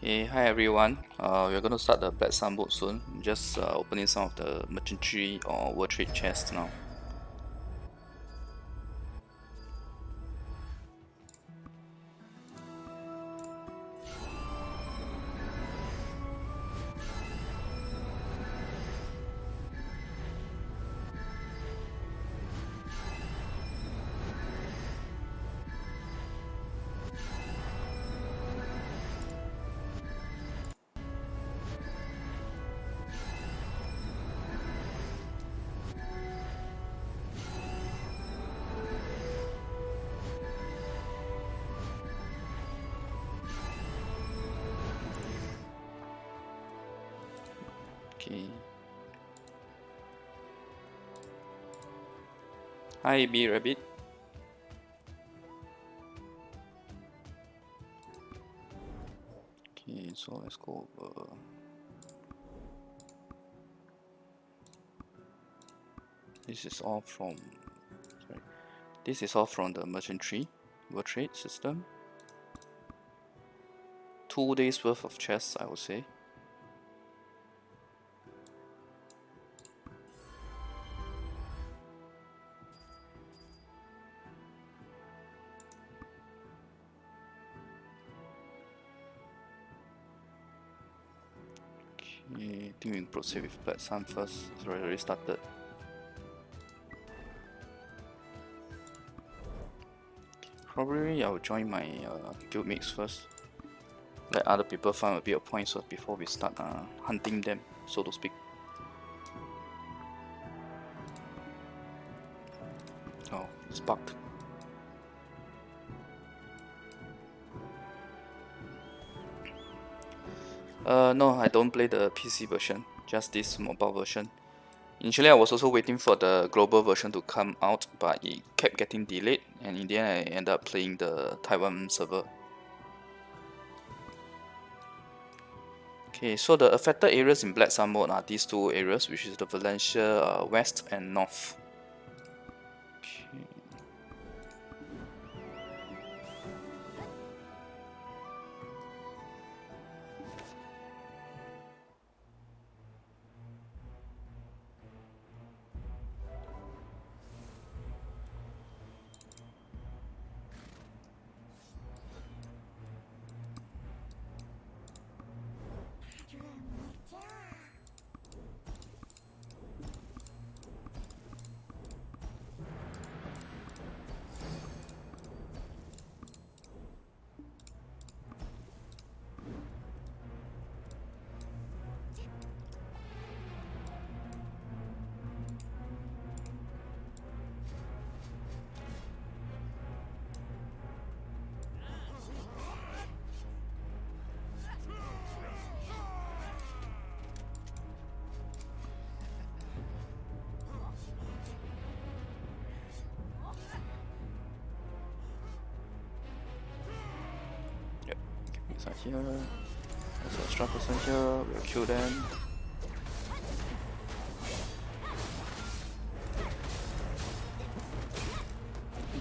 Okay, hi everyone. We're going to start the Black Sun boat soon. Just opening some of the merchantry or world trade chests now. Okay. Hi B Rabbit. Okay, so let's go over. This is all from sorry. This is all from the merchantry world trade system. 2 days worth of chests, I would say. Okay, I think we proceed with Black Sun first. It's already started. Probably I'll join my guildmates first. Let other people find a bit of points first before we start hunting them, so to speak. Oh, it's bugged. No, I don't play the PC version, just this mobile version. Initially, I was also waiting for the global version to come out, but it kept getting delayed, and in the end, I ended up playing the Taiwan server. Okay, so the affected areas in Black Sun mode are these two areas, which is the Valencia West and North. Okay. Yep, inside here. There's an extra person here, we'll kill them.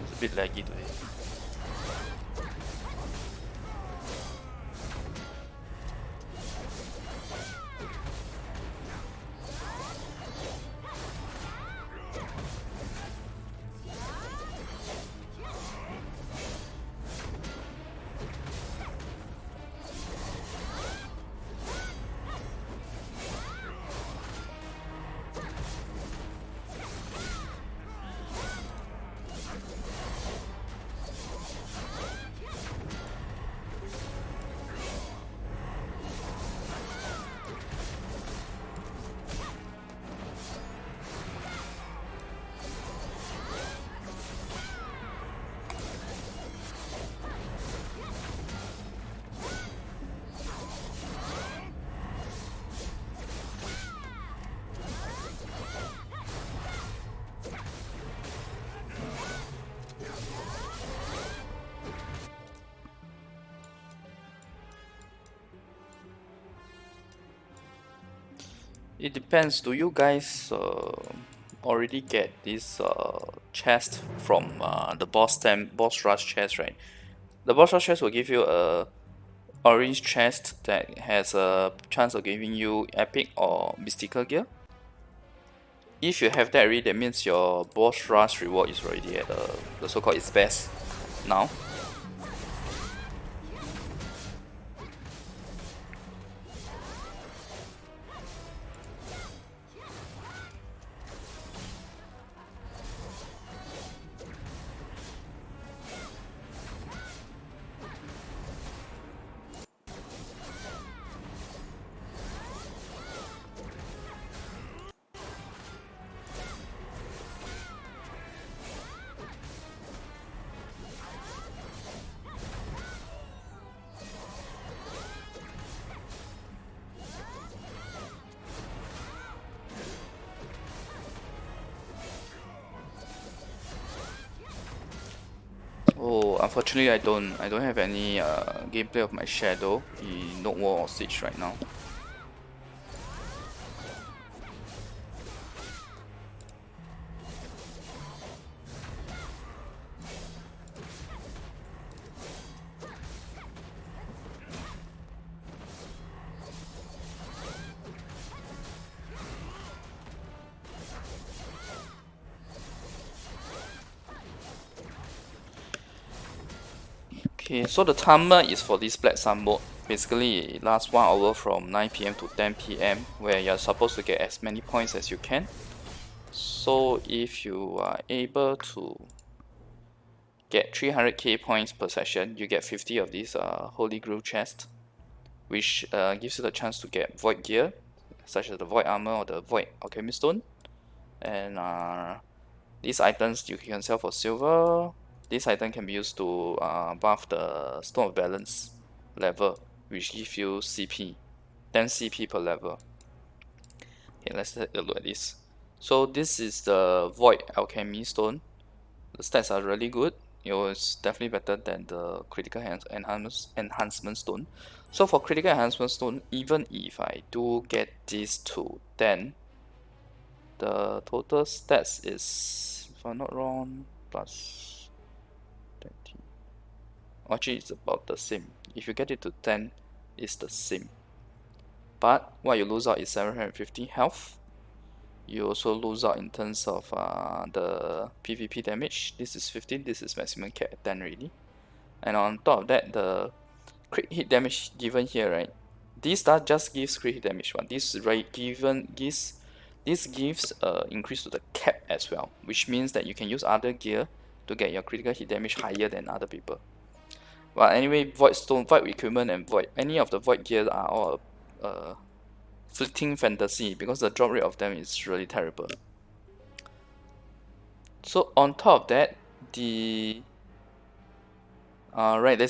It's a bit laggy today. It depends. Do you guys already get this chest from the boss rush chest, right? The boss rush chest will give you orange chest that has a chance of giving you epic or mystical gear. If you have that already, that means your boss rush reward is already at the so-called its best now. Oh, unfortunately, I don't have any gameplay of my shadow in Node War or Siege right now. Okay, so the timer is for this Black Sun mode. Basically, it lasts 1 hour from 9 PM to 10 PM, where you're supposed to get as many points as you can. So if you are able to get 300k points per session, you get 50 of these Holy Grail chest, which gives you the chance to get Void gear, such as the Void armor or the Void Alchemy Stone. And these items you can sell for silver. This item can be used to buff the Stone of Balance level, which gives you CP, 10 CP per level. Okay, let's take a look at this. So this is the Void Alchemy Stone. The stats are really good. It was definitely better than the Critical Enhancement Stone. So for Critical Enhancement Stone, even if I do get this to 10, the total stats is, if I'm not wrong, plus 20. Actually, it's about the same. If you get it to 10, it's the same. But what you lose out is 750 health. You also lose out in terms of the PvP damage. This is 15, this is maximum cap at 10 already. And on top of that, the crit hit damage given here, right? This star just gives crit hit damage, but this gives increase to the cap as well, which means that you can use other gear to get your critical hit damage higher than other people. But anyway, Void Stone, Void Equipment, and Void, any of the Void gears are all fleeting fantasy because the drop rate of them is really terrible. So on top of that, there's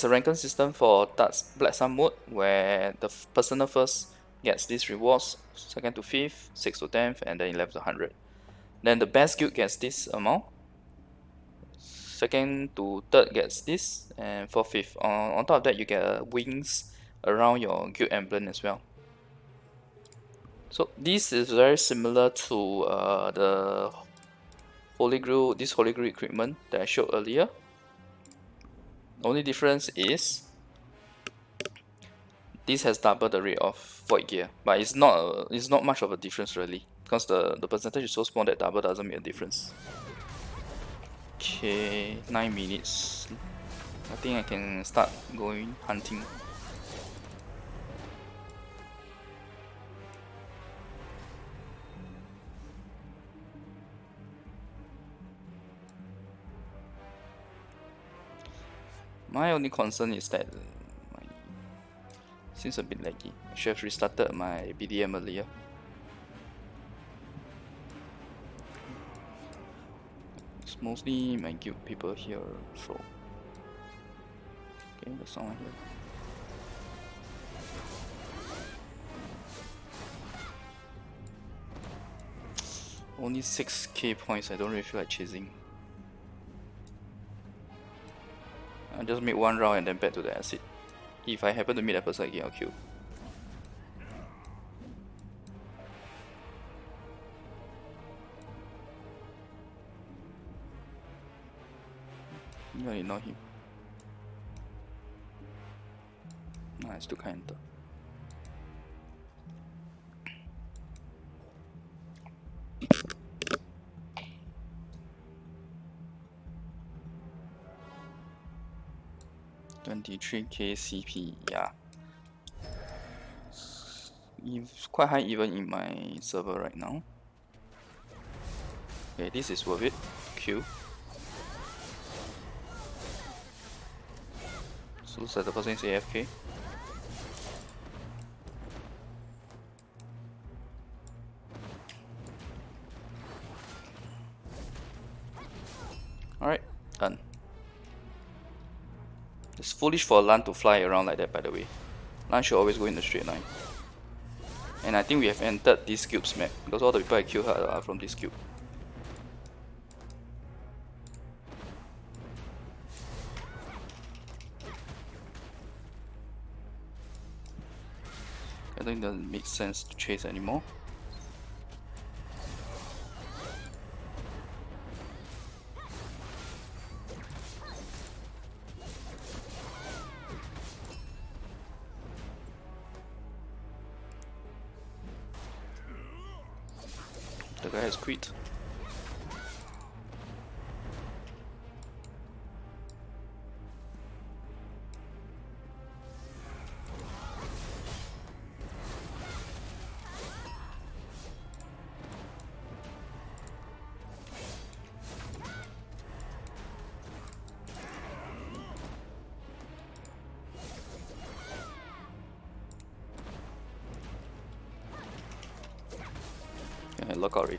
a ranking system for Black Sun mode where the personal first gets these rewards, second to 5th, 6th to 10th, and then 11th to 100. Then the best guild gets this amount, second to 3rd gets this, and 4th, 5th. On top of that, you get wings around your guild emblem as well. So this is very similar to the Holy Grail equipment that I showed earlier. Only difference is this has double the rate of Void gear, but it's not much of a difference really, because the percentage is so small that double doesn't make a difference. Okay, 9 minutes. I think I can start going hunting. My only concern is that seems a bit laggy. I should have restarted my BDM earlier. It's mostly my guild people here, so okay, there's someone here. Only 6k points, I don't really feel like chasing. I just make one round and then back to the acid. If I happen to meet that person again, I'll kill. You gotta ignore him. I still can't enter. $23K CP, yeah. It's quite high even in my server right now. Okay, this is worth it. Q. So looks like the person is AFK. Alright, done. It's foolish for Lan to fly around like that, by the way. Lan should always go in a straight line. And I think we have entered this cube's map, because all the people I killed are from this cube. I think it doesn't make sense to chase anymore. The guy has quit. I lock out already.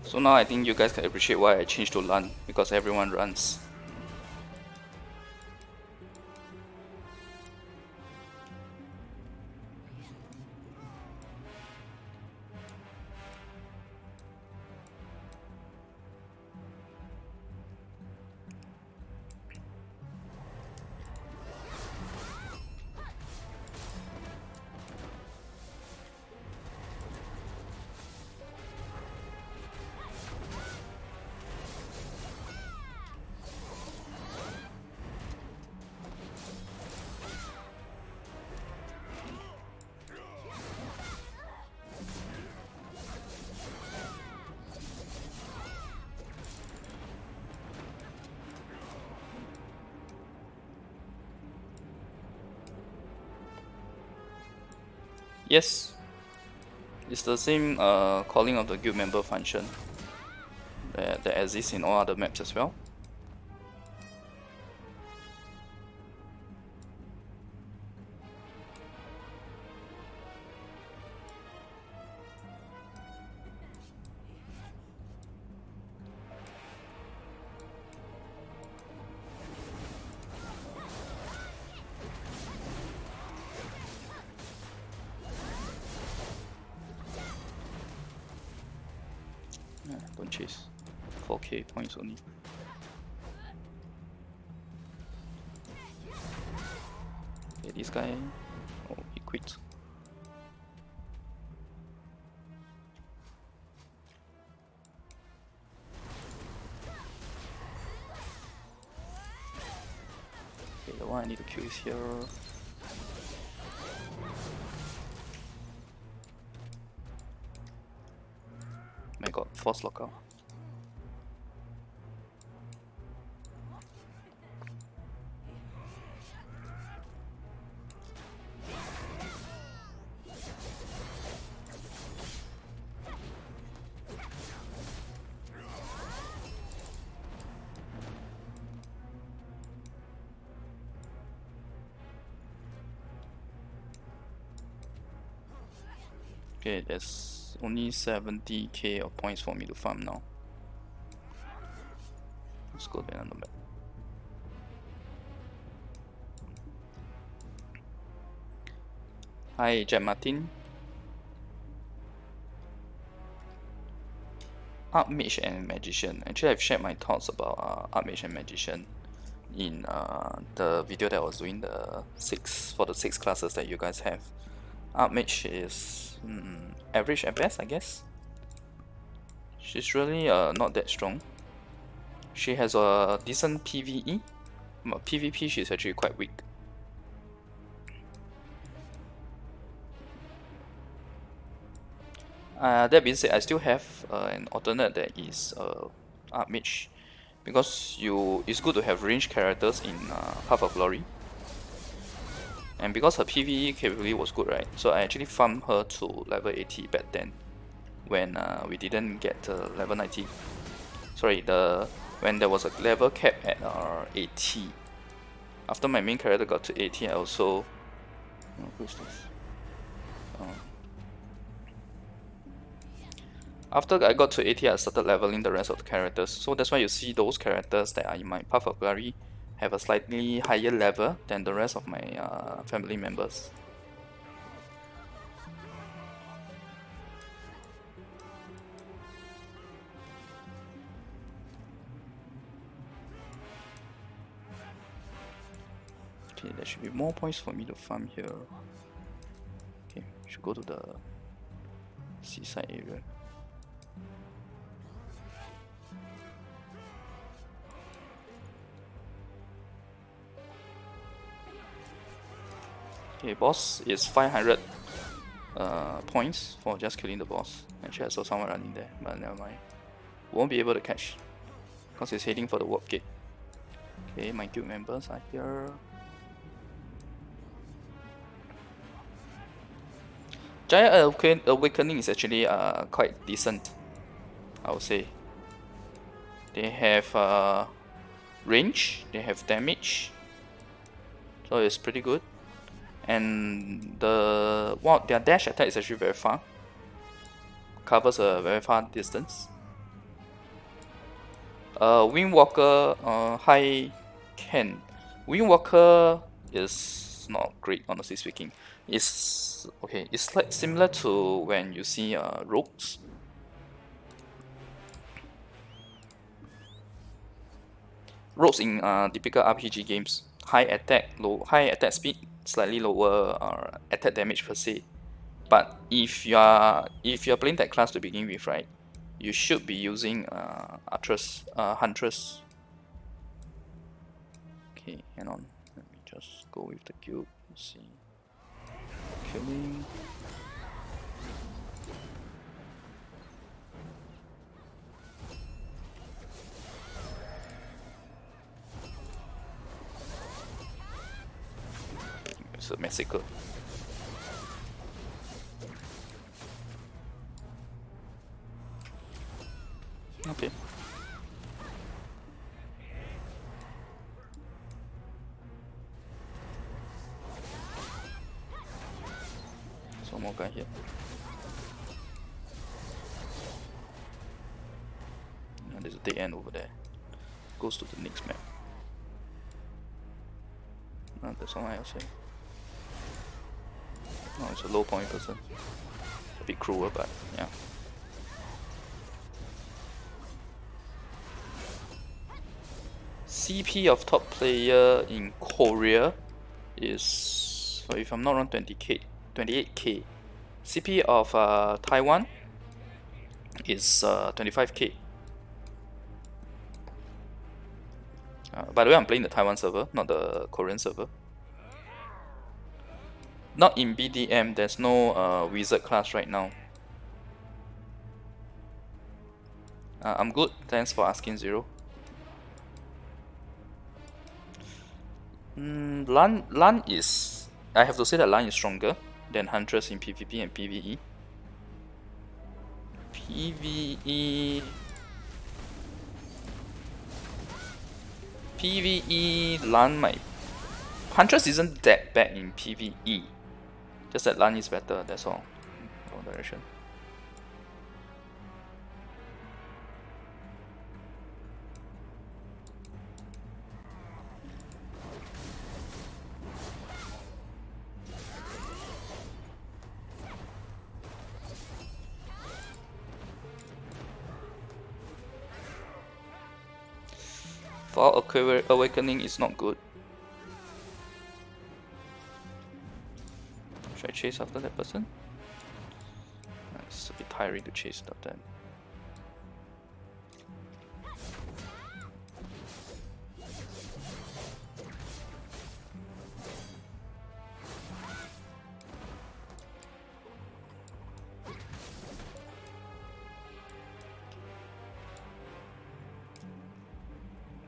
So now I think you guys can appreciate why I changed to Lan, because everyone runs. Yes, it's the same calling of the guild member function that exists in all other maps as well. Yeah, don't chase. 4K points only. Okay, this guy, oh, he quit. Okay, the one I need to kill is here. My god, force lockout. Okay, there's only 70k of points for me to farm now. Let's go to another map. Hi, Jack Martin. Archmage and Magician. Actually, I've shared my thoughts about Archmage and Magician in the video that I was doing for the 6 classes that you guys have. Archmage is average at best, I guess. She's really not that strong. She has a decent PvE. PvP, she's actually quite weak. That being said, I still have an alternate that is Archmage, because it's good to have ranged characters in Path of Glory. And because her PvE capability was good, right? So I actually farmed her to level 80 back then, when we didn't get level 90. Sorry, when there was a level cap at 80. After my main character got to 80, I also... Oh, who's this? After I got to 80, I started leveling the rest of the characters. So that's why you see those characters that are in my Path of Glory have a slightly higher level than the rest of my family members. Okay, there should be more points for me to farm here. Okay, should go to the seaside area. Okay, boss is 500 points for just killing the boss. Actually, I saw someone running there, but never mind. Won't be able to catch, because he's heading for the warp gate. Okay, my guild members are here. Giant Awakening is actually quite decent, I would say. They have range, they have damage, so it's pretty good. And their dash attack is actually very far, covers a very far distance. Windwalker, high Ken. Windwalker is not great, honestly speaking. It's okay. It's like similar to when you see rogues. Rogues in typical RPG games, high attack speed, slightly lower attack damage per se. But if you're playing that class to begin with, right, you should be using Huntress. Okay, hang on. Let me just go with the guild. Let's see. Killing. It's a massacre. Okay. Some more guy here. And there's a dead end over there. Goes to the next map. There's someone else here. Oh, it's a low point person. A bit cruel, but yeah. CP of top player in Korea is, so if I'm not wrong, 28k. CP of Taiwan is 25k. By the way, I'm playing the Taiwan server, not the Korean server. Not in BDM, there's no wizard class right now. I'm good, thanks for asking, Zero. Lan is... I have to say that Lan is stronger than Huntress in PvP and PvE. PvE, Lan might... Huntress isn't that bad in PvE. Just that Lan is better, that's all. Wrong direction. Foul Awakening is not good. Should I chase after that person? It's a bit tiring to chase after them.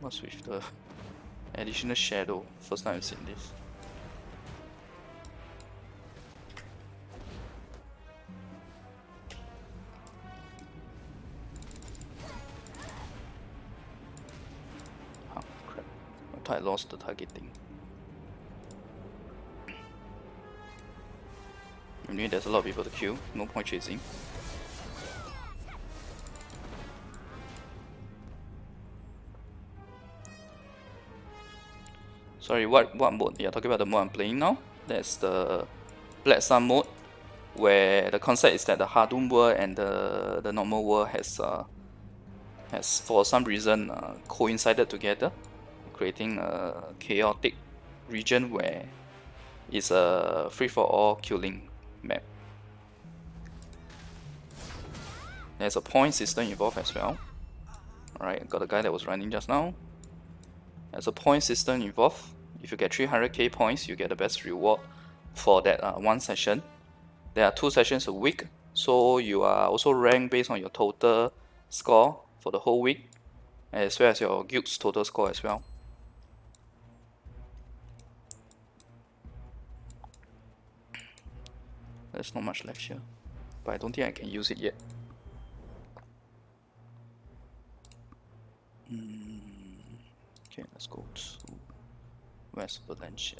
What's with the additional shadow? First time I've seen this. Oh crap. I thought I lost the targeting. Anyway, there's a lot of people to kill, no point chasing. Sorry, what mode? You're talking about the mode I'm playing now? That's the Black Sun mode, where the concept is that the Hardum world and the normal world has for some reason coincided together, creating a chaotic region where it's a free-for-all killing map. There's a point system involved as well. Alright, got a guy that was running just now. There's a point system involved. If you get 300k points, you get the best reward for that one session. There are 2 sessions a week, so you are also ranked based on your total score for the whole week, as well as your guild's total score as well. There's not much left here, but I don't think I can use it yet. Okay, let's go to West Valencia.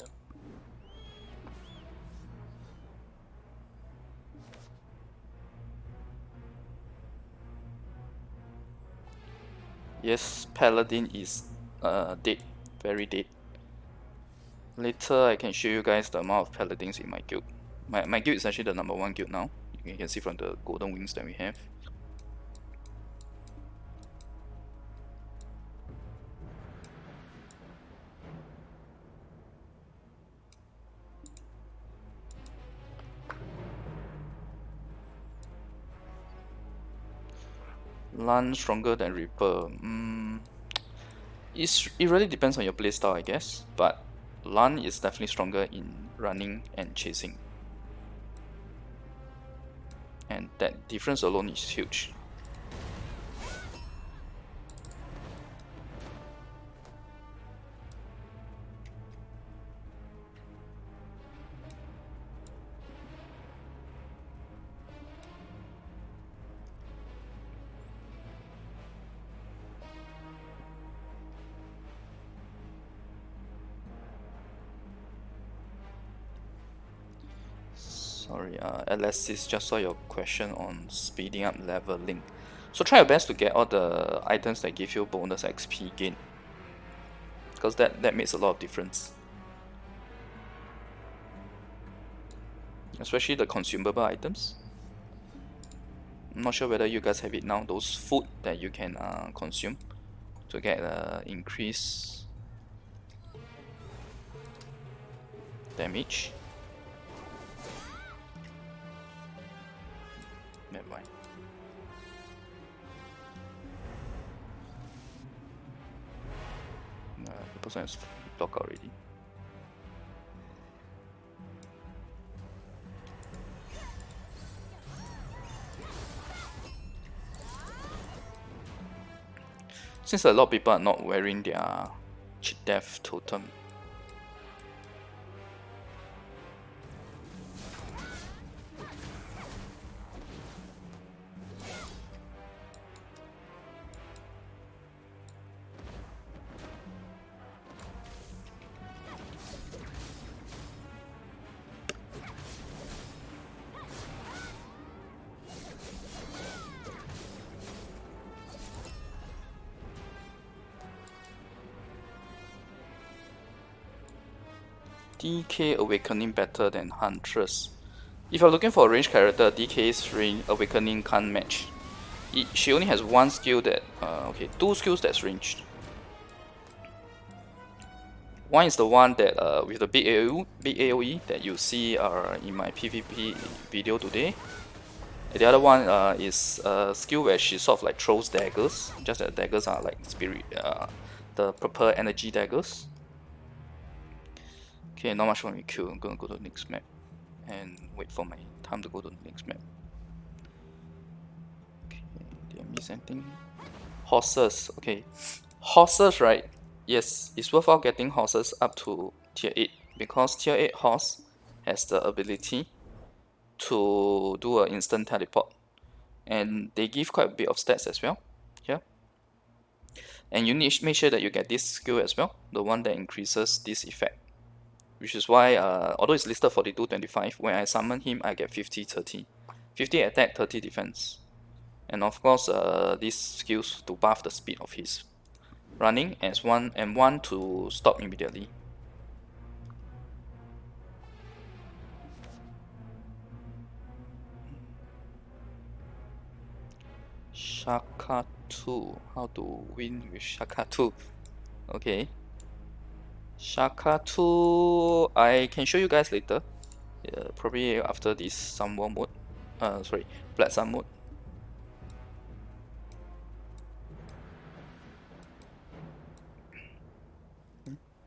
Yes, Paladin is dead, very dead. Later I can show you guys the amount of Paladins in my guild. My guild is actually the #1 guild now. You can see from the golden wings that we have. Lan stronger than Reaper. It really depends on your playstyle, I guess. But Lan is definitely stronger in running and chasing. And that difference alone is huge. Sorry, Alexis, just saw your question on speeding up leveling. So try your best to get all the items that give you bonus XP gain, because that makes a lot of difference. Especially the consumable items. I'm not sure whether you guys have it now, those food that you can consume to get increased damage. Never mind. The person is blocked already. Since a lot of people are not wearing their death totem, DK Awakening better than Huntress. If you're looking for a ranged character, DK's Awakening can't match. She only has one skill that, okay, 2 skills that's ranged. One is the one that with the big AOE that you see in my PvP video today. The other one is a skill where she sort of like throws daggers, just that daggers are like spirit, the purple energy daggers. Okay, not much for me Q. I'm gonna go to the next map and wait for my time to go to the next map. Okay, did I miss anything? Horses, okay. Horses, right? Yes, it's worthwhile getting horses up to tier 8 because tier 8 horse has the ability to do an instant teleport, and they give quite a bit of stats as well here. And you need to make sure that you get this skill as well, the one that increases this effect, which is why although it's listed 42-25, when I summon him I get 50-30, 50 attack, 30 defense. And of course these skills to buff the speed of his running, as one and one to stop immediately. Shaka 2, how to win with Shaka 2? Okay, Shaka 2 I can show you guys later, probably after this Sun War mode, sorry, Black Sun mode.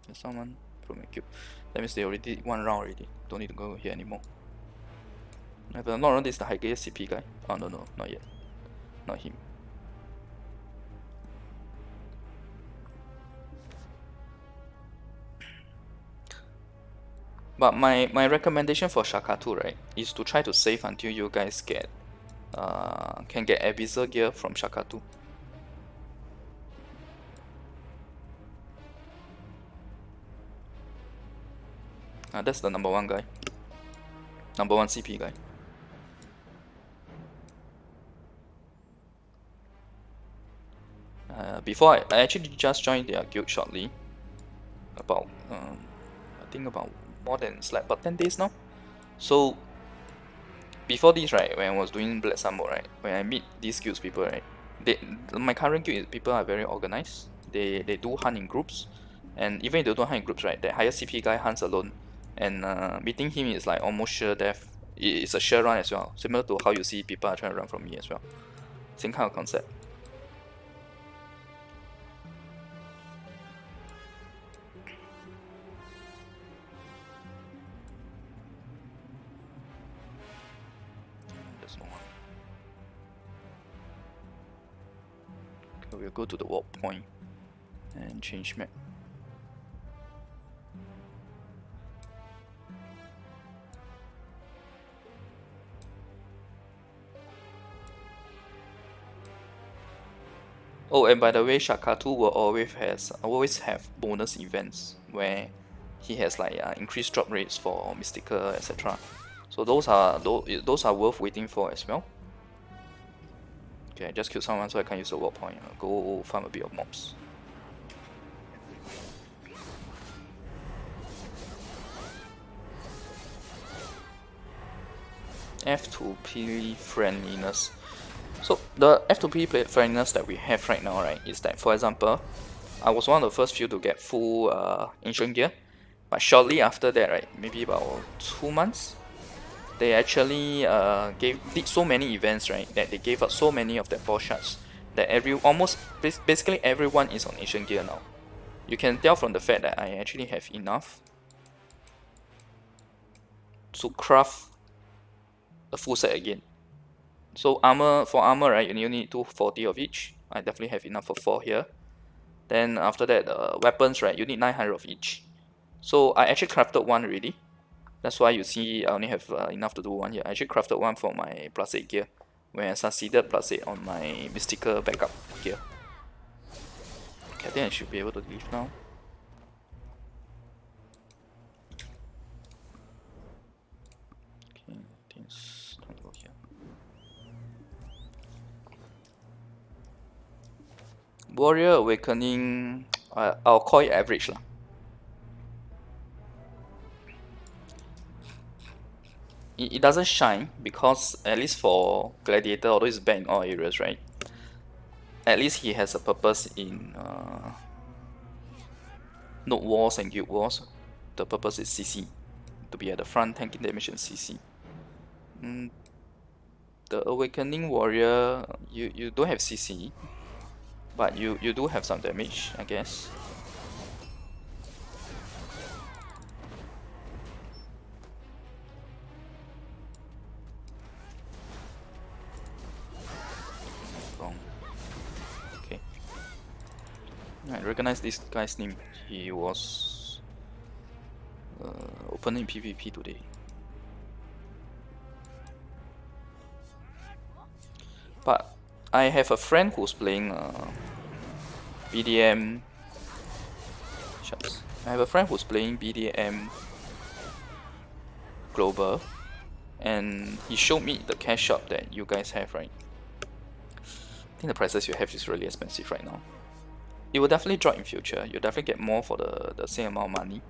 There's someone from my cube. That means they already did one round already. Don't need to go here anymore. If I'm not wrong, this is the highest CP guy. Oh no, not yet. Not him. But my recommendation for Shaka 2, right, is to try to save until you guys get can get Abyssal gear from Shaka 2. That's the number 1 guy. Number 1 CP guy. Before I actually just joined their guild shortly. About I think about more than like about 10 days now. So before this, right, when I was doing Black Sun mode, right, when I meet these guilds people, right, my current guild people are very organized. They do hunt in groups, and even if they don't hunt in groups, right, the higher CP guy hunts alone, and meeting him is like almost sure death. It's a sure run as well, similar to how you see people are trying to run from me as well. Same kind of concept. There's no one. Okay, we'll go to the warp point and change map. Oh, and by the way, Shaka 2 will always have bonus events where he has like increased drop rates for mystical, etc. So those are worth waiting for as well. Okay, I just killed someone so I can use the warp point. I'll go farm a bit of mobs. F2P friendliness. So the F2P friendliness that we have right now, right, is that, for example, I was one of the first few to get full ancient gear, but shortly after that, right, maybe about 2 months, they actually did so many events, right, that they gave us so many of their boss shards that basically everyone is on ancient gear now. You can tell from the fact that I actually have enough to craft a full set again. So for armor, right, you need 240 of each. I definitely have enough for 4 here. Then after that, weapons, right, you need 900 of each. So I actually crafted one already. That's why you see I only have enough to do one here. I actually crafted one for my plus 8 gear, when I succeeded plus 8 on my mystical backup gear. Okay, I think I should be able to leave now. Okay, I think it's time to go here. Warrior Awakening, I'll call it average lah. It doesn't shine because, at least for Gladiator, although it's bad in all areas, right, at least he has a purpose in Node Wars and Guild Wars. The purpose is CC, to be at the front, tanking damage and CC. The Awakening Warrior, you don't have CC, but you do have some damage, I guess. Wrong. Okay. I recognize this guy's name. He was opening PvP today. But I have a friend who's playing BDM. Shucks. I have a friend who's playing BDM Global, and he showed me the cash shop that you guys have, right? I think the prices you have is really expensive right now. It will definitely drop in future. You'll definitely get more for the same amount of money.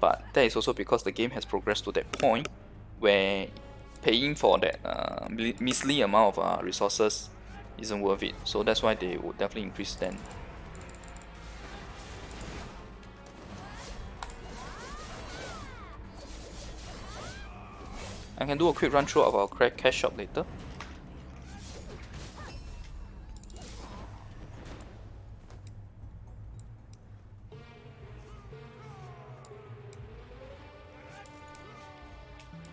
But that is also because the game has progressed to that point where paying for that measly amount of resources isn't worth it. So that's why they would definitely increase then. I can do a quick run through of our cash shop later.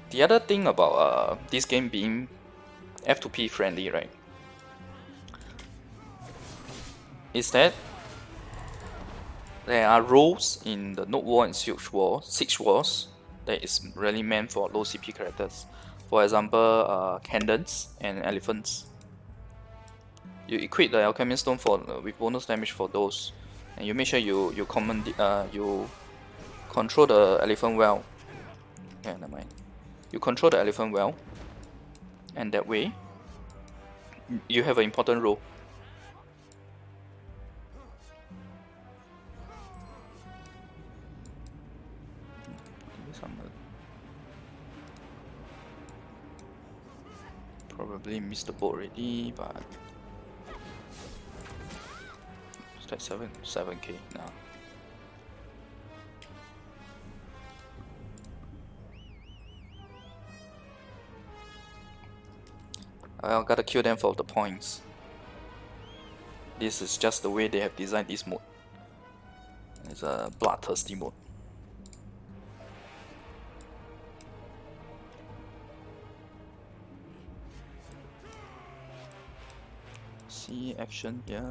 The other thing about this game being F2P friendly, right, is that there are roles in the Node War and Siege Wars that is really meant for low CP characters. For example, cannons and elephants. You equip the Alchemist Stone for with bonus damage for those, and you make sure you control the elephant well. Yeah, never mind. You control the elephant well, and that way you have an important role. Probably missed the boat already, but it's like 7k now. I gotta kill them for the points. This is just the way they have designed this mode. It's a bloodthirsty mode. See action here.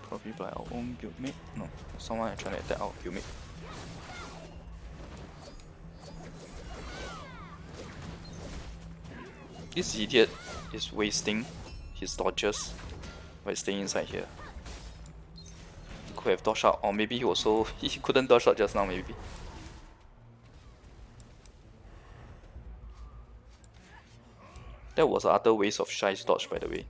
Probably by our own guildmate. No, someone trying to attack our guildmate. This idiot is wasting his dodges by staying inside here. He could have dodged out, or maybe he also he couldn't dodge out just now. Maybe. That was another waste of Shy's dodge, by the way.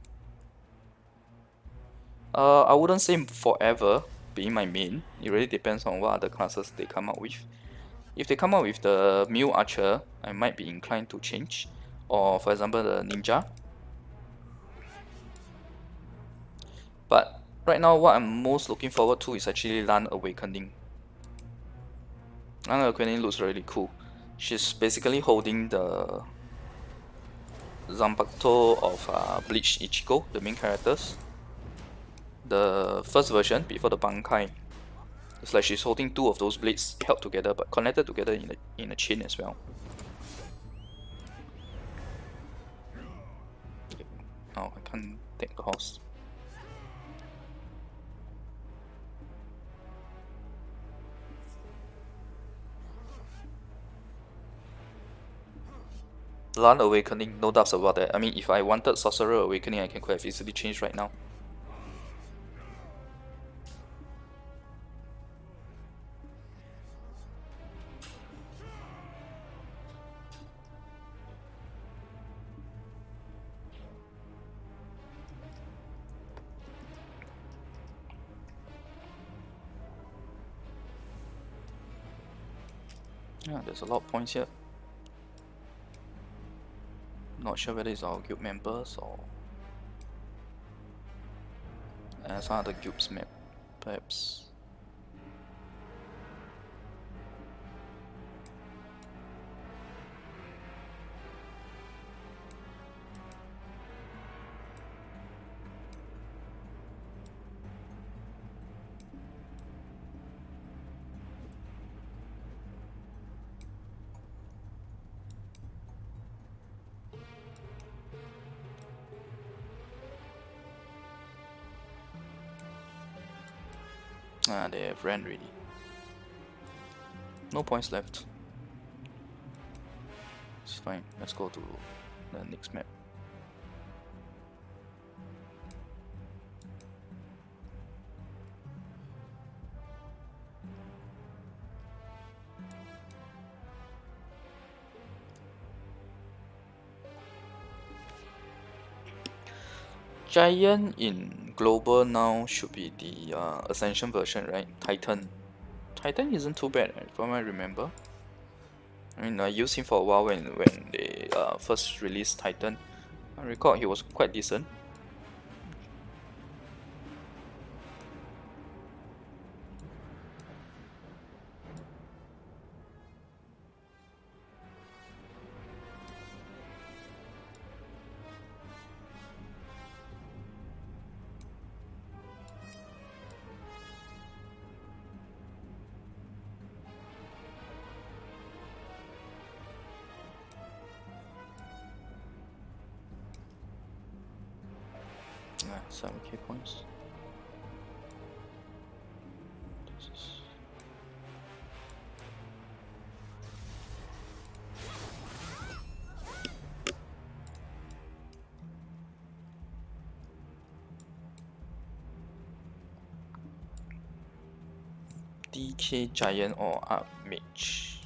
I wouldn't say forever being my main. It really depends on what other classes they come out with. If they come out with the Mule Archer, I might be inclined to change. Or for example the Ninja. But right now what I'm most looking forward to is actually Lan Awakening. Lan Awakening looks really cool. She's basically holding the Zanpakuto of Bleach Ichigo, the main characters. The first version before the Bankai. It's like she's holding two of those blades held together but connected together in a chain as well. Oh, I can't take the horse. Lan Awakening, no doubts about that. I mean, if I wanted Sorcerer Awakening, I can quite easily change right now. Yeah, there's a lot of points here. Not sure whether it's our guild members or some other guild's map, perhaps. Ah, they have ran already. No points left. It's fine. Let's go to the next map. Giant in global now should be the Ascension version, right? Titan. Titan isn't too bad, right? From what I remember. I mean, I used him for a while when they first released Titan. I recall he was quite decent. Ah, 7k points. This is... DK Giant or Archmage.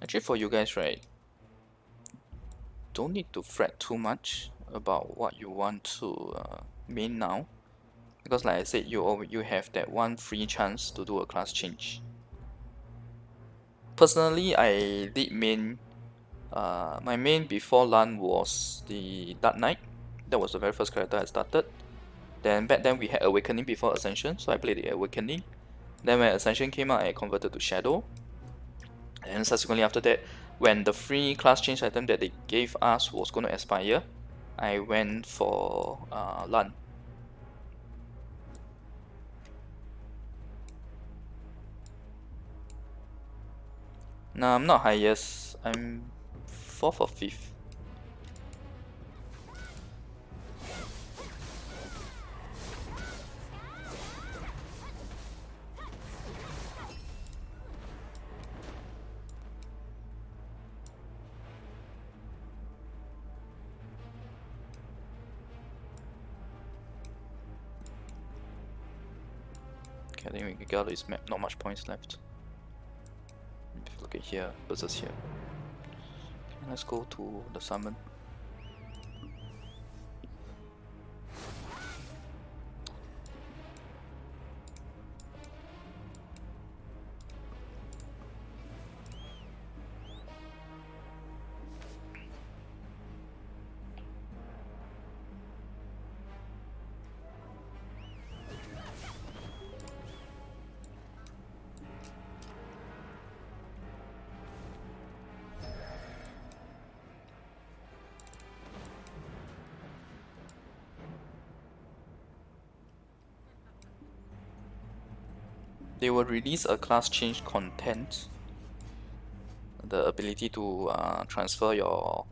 Actually, for you guys, right, don't need to fret too much about what you want to main now, because like I said, you have that one free chance to do a class change. Personally, I did main. My main before LAN was the Dark Knight. That was the very first character I started. Then back then we had Awakening before Ascension, so I played the Awakening. Then when Ascension came out, I converted to Shadow. And subsequently after that, when the free class change item that they gave us was going to expire, I went for LAN. No, I'm not highest. I'm 4th or 5th. Okay, I think we got this map, not much points left. If you look at here versus here. Okay, let's go to the summon. They will release a class change content, the ability to transfer your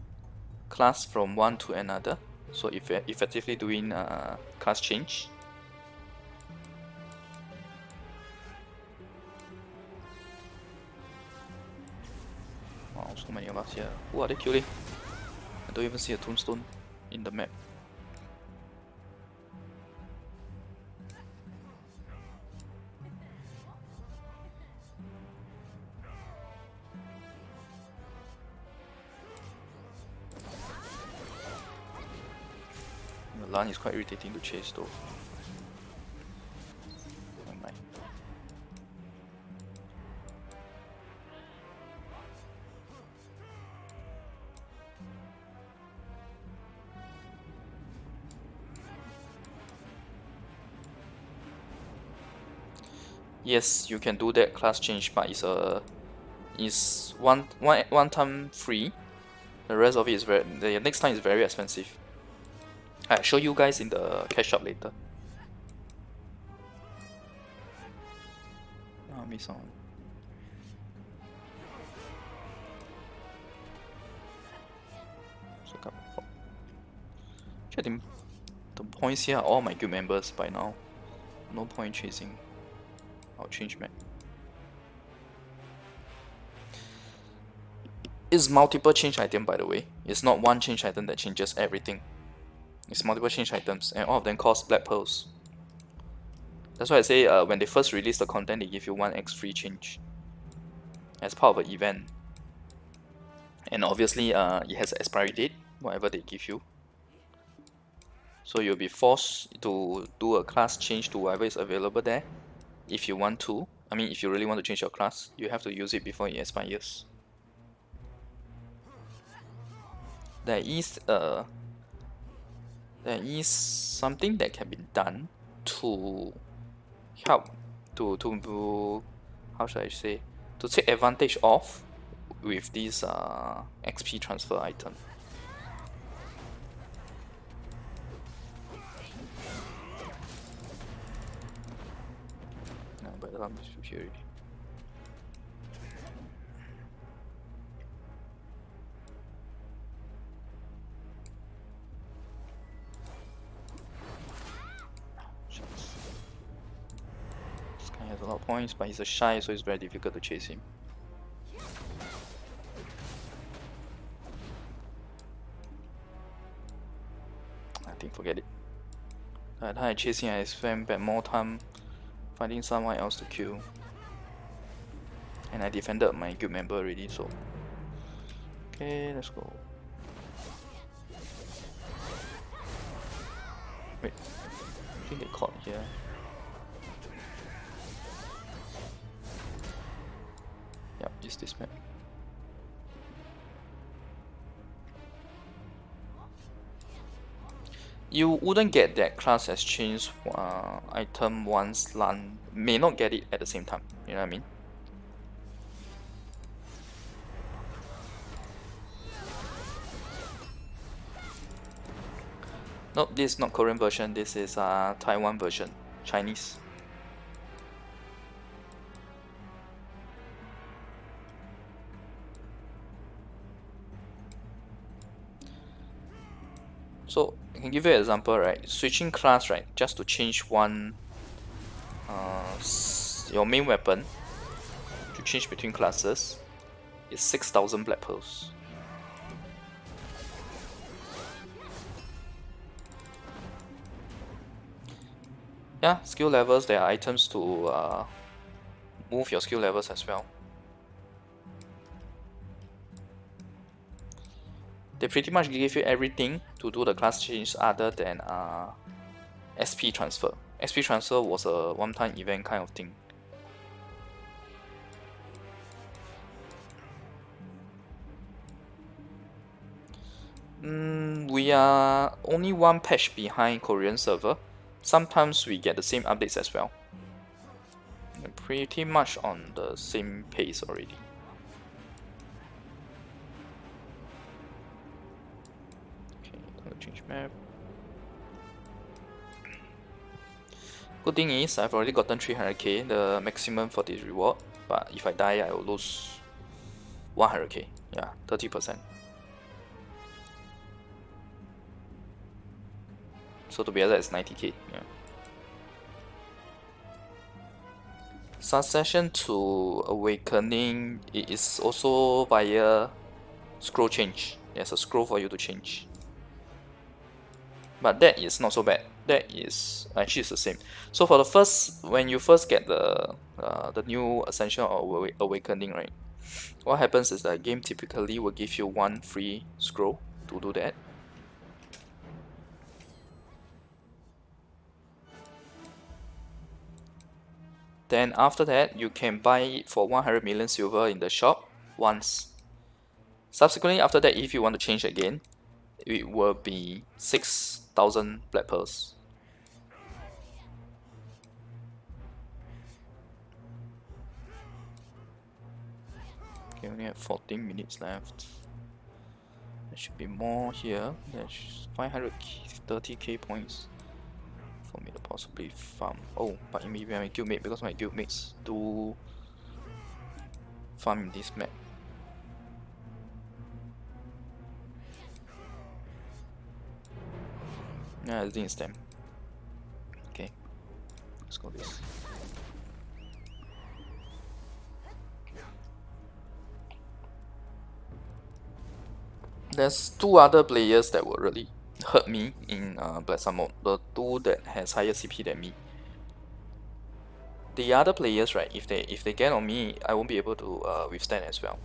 class from one to another, so effectively doing class change. Wow, so many of us here. Who are they killing? I don't even see a tombstone in the map. The LAN is quite irritating to chase though. Never mind. Yes, you can do that class change, but it's one time free. The rest of it is the next time is very expensive. I'll show you guys in the cash shop later. Oh, miss someone. So come on. Getting the points here are all my guild members by now. No point chasing. I'll change map. It's multiple change item, by the way. It's not one change item that changes everything. It's multiple change items, and all of them cost black pearls. That's why I say when they first release the content, they give you 1x free change as part of an event. And obviously, it has an expiry date, whatever they give you. So you'll be forced to do a class change to whatever is available there. If you want to, I mean, if you really want to change your class, you have to use it before it expires. There is something that can be done to help to how should I say, to take advantage of with this XP transfer item. No, but I'm here already. This guy has a lot of points, but he's a shy, so it's very difficult to chase him. I think forget it. By the time I chase him, I spend back more time finding someone else to kill. And I defended my guild member already, so okay, let's go. Wait, I think they caught here. Yep, use this map. You wouldn't get that class exchange item once LAN, may not get it at the same time, you know what I mean? Nope, this is not Korean version, this is Taiwan version, Chinese. So I can give you an example, right? Switching class, right? Just to change one, your main weapon, to change between classes, is 6,000 black pearls. Yeah, skill levels, there are items to move your skill levels as well. They pretty much give you everything to do the class change other than SP transfer. SP transfer was a one-time event kind of thing. We are only one patch behind Korean server. Sometimes we get the same updates as well. We're pretty much on the same pace already. Okay, gonna change map. Good thing is I've already gotten 300k, the maximum for this reward. But if I die, I will lose 100k. Yeah, 30%. So to be exact, it's 90k. Yeah. Succession to Awakening, it is also via scroll change. There's a scroll for you to change. But that is not so bad. That is actually it's the same. So for the first, when you first get the new Ascension or Awakening, right? What happens is that game typically will give you one free scroll to do that. Then after that, you can buy it for 100 million silver in the shop once. Subsequently, after that, if you want to change again, it will be 6,000 black pearls. Okay, only have 14 minutes left. There should be more here. There's 530k points for me to possibly farm. Oh, but maybe I'm a guildmate because my guildmates do farm in this map. Yeah, I think it's them. Okay, let's go this. There's two other players that will really hurt me in Black Sun mode. The two that has higher CP than me. The other players, right? If they get on me, I won't be able to withstand as well.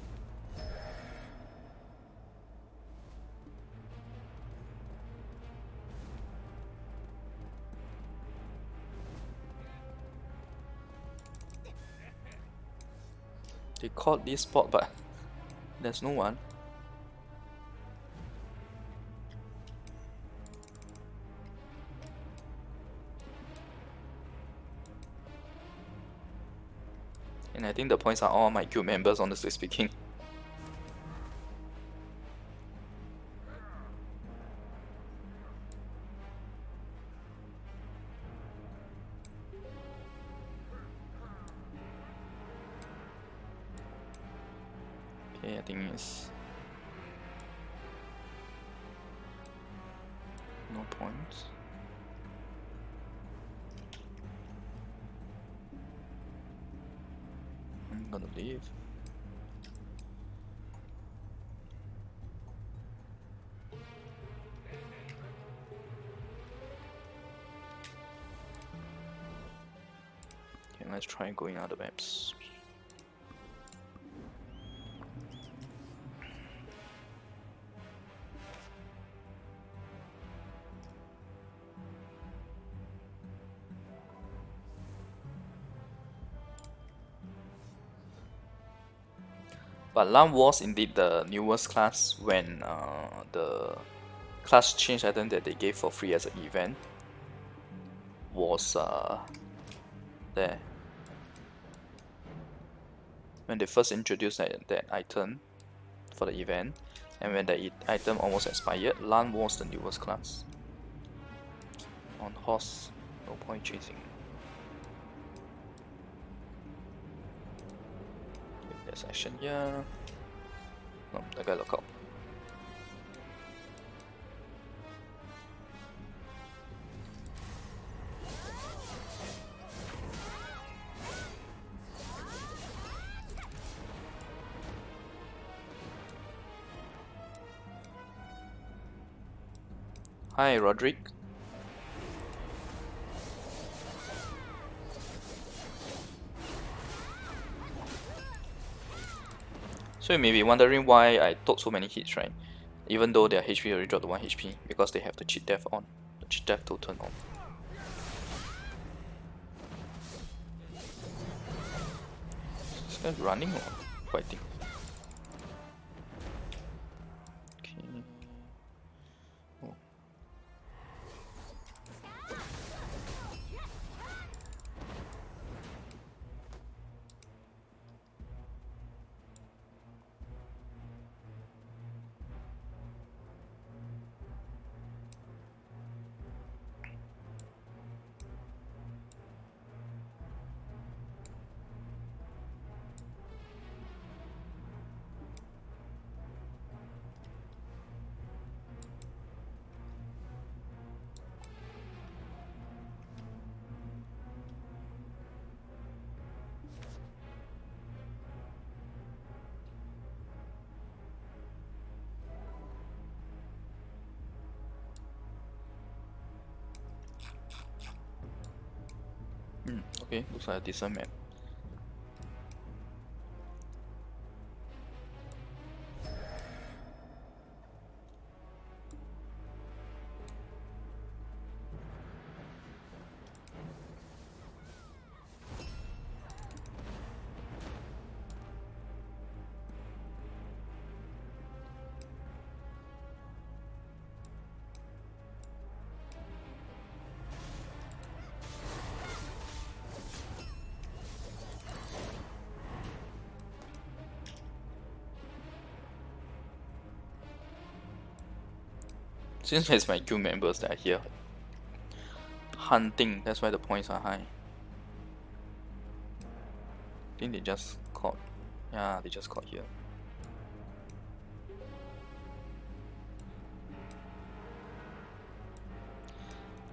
They called this spot, but there's no one. And I think the points are all my guild members, honestly speaking. Okay, I think it's no points. I'm gonna leave. Okay, let's try going other maps. But Lam was indeed the newest class when the class change item that they gave for free as an event was there. When they first introduced that item for the event, and when the item almost expired, Lan was the newest class. On horse, no point chasing. Okay, there's action here. No, that guy look out. Hi, Roderick. So you may be wondering why I took so many hits, right? Even though their HP already dropped to 1 HP, because they have the cheat death on. The cheat death token on. This guy's running or fighting? Okay. Oh. Okay, looks like a decent map. Since it's my guild members that are here hunting, that's why the points are high. I think they just caught. Yeah, they just caught here.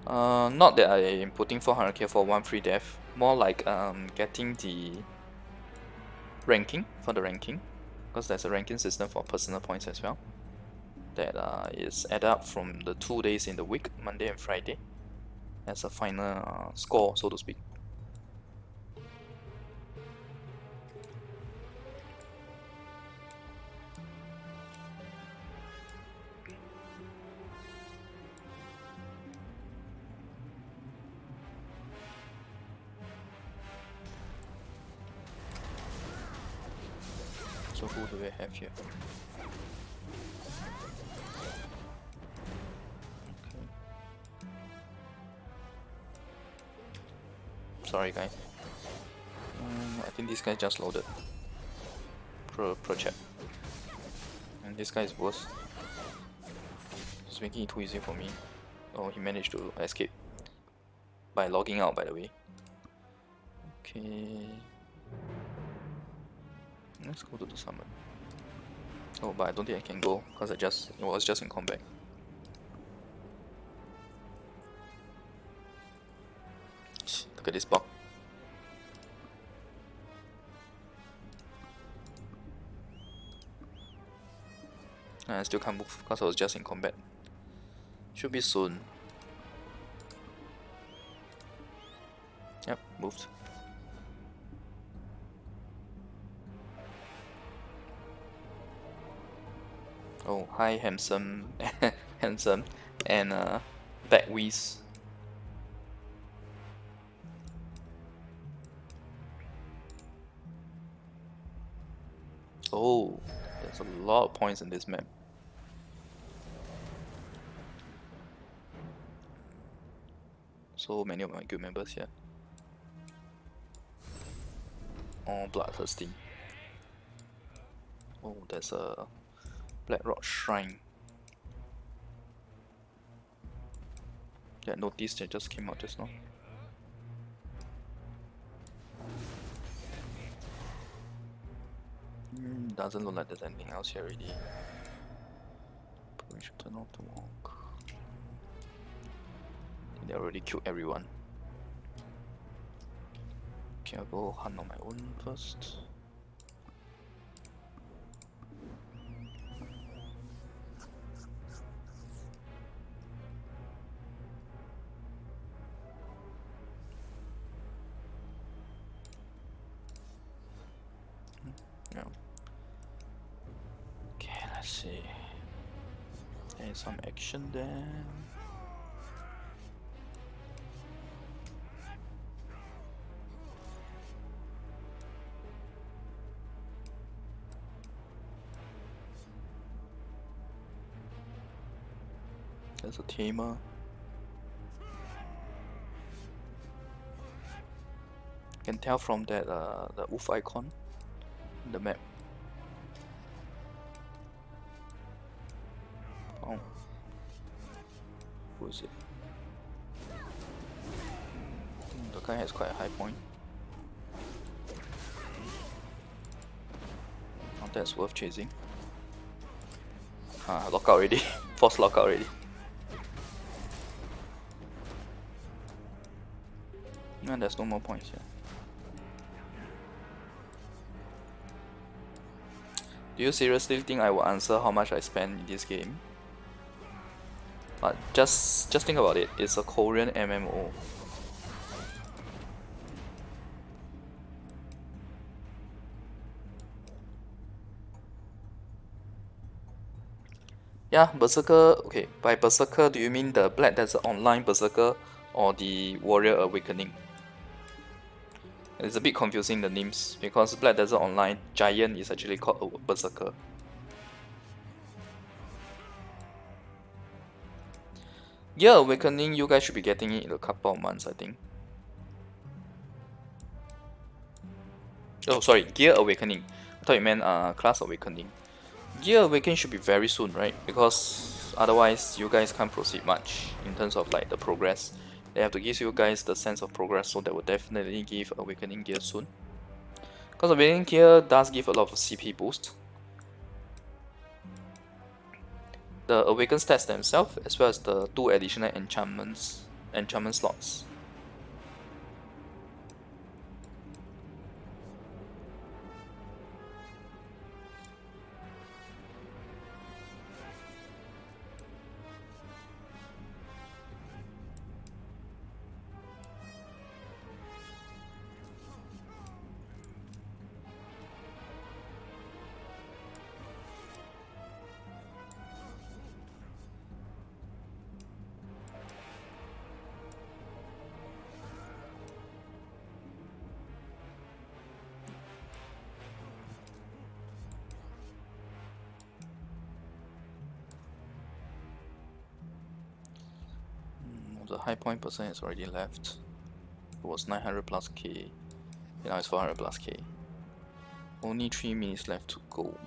Not that I am putting 400k for one free death, more like getting the ranking for the ranking, because there's a ranking system for personal points as well. That is added up from the 2 days in the week, Monday and Friday, as a final score, so to speak. So who do we have here? Okay. Sorry guys. I think this guy just loaded. Pro chat. And this guy is worse. He's making it too easy for me. Oh, he managed to escape by logging out, by the way. Okay. Let's go to the summon. Oh, but I don't think I can go because it was just in combat. Look at this bug. I still can't move because I was just in combat. Should be soon. Yep, moved. Oh, hi, handsome, handsome, and Backweez. Oh, there's a lot of points in this map. So many of my guild members here. Oh, bloodthirsty. Oh, there's a Black Rock Shrine. Yeah, notice that just came out just now. Doesn't look like there's anything else here already. But we should turn off the walk. They already killed everyone. Okay, I'll go hunt on my own first. Yeah. Okay, let's see. There's some action there. There's a tamer. You can tell from that the wolf icon in the map. Oh, who is it? The guy has quite a high point. Oh, that's worth chasing. Lock out already. Force lock out already. And there's no more points here. Do you seriously think I will answer how much I spent in this game? But just think about it. It's a Korean MMO. Yeah, Berserker. Okay, by Berserker, do you mean the Black Desert Online Berserker or the Warrior Awakening? It's a bit confusing, the names, because Black Desert Online Giant is actually called a Berserker. Gear Awakening, you guys should be getting it in a couple of months, I think. Oh, sorry, Gear Awakening. I thought you meant Class Awakening. Gear Awakening should be very soon, right? Because otherwise you guys can't proceed much in terms of like the progress. They have to give you guys the sense of progress, so that will definitely give Awakening Gear soon. Because Awakening Gear does give a lot of CP boost. The Awaken stats themselves, as well as the 2 additional enchantments enchantment slots. The high point percent is already left. It was 900 plus K, now it's 400 plus K. Only 3 minutes left to go.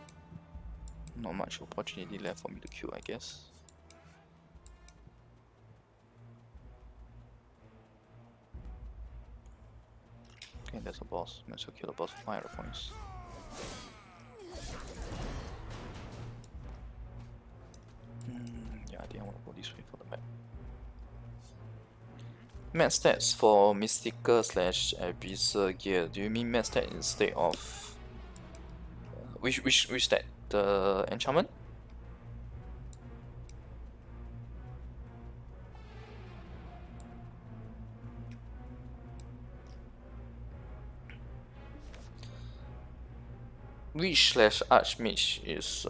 Not much opportunity left for me to queue, I guess. Okay, there's a boss. Might as well kill the boss for 500 points. Yeah, I think I want to go this way for the map. Med stats for Mystical / Abyssal gear. Do you mean med stat instead of which stat? The enchantment? Witch / Archmage is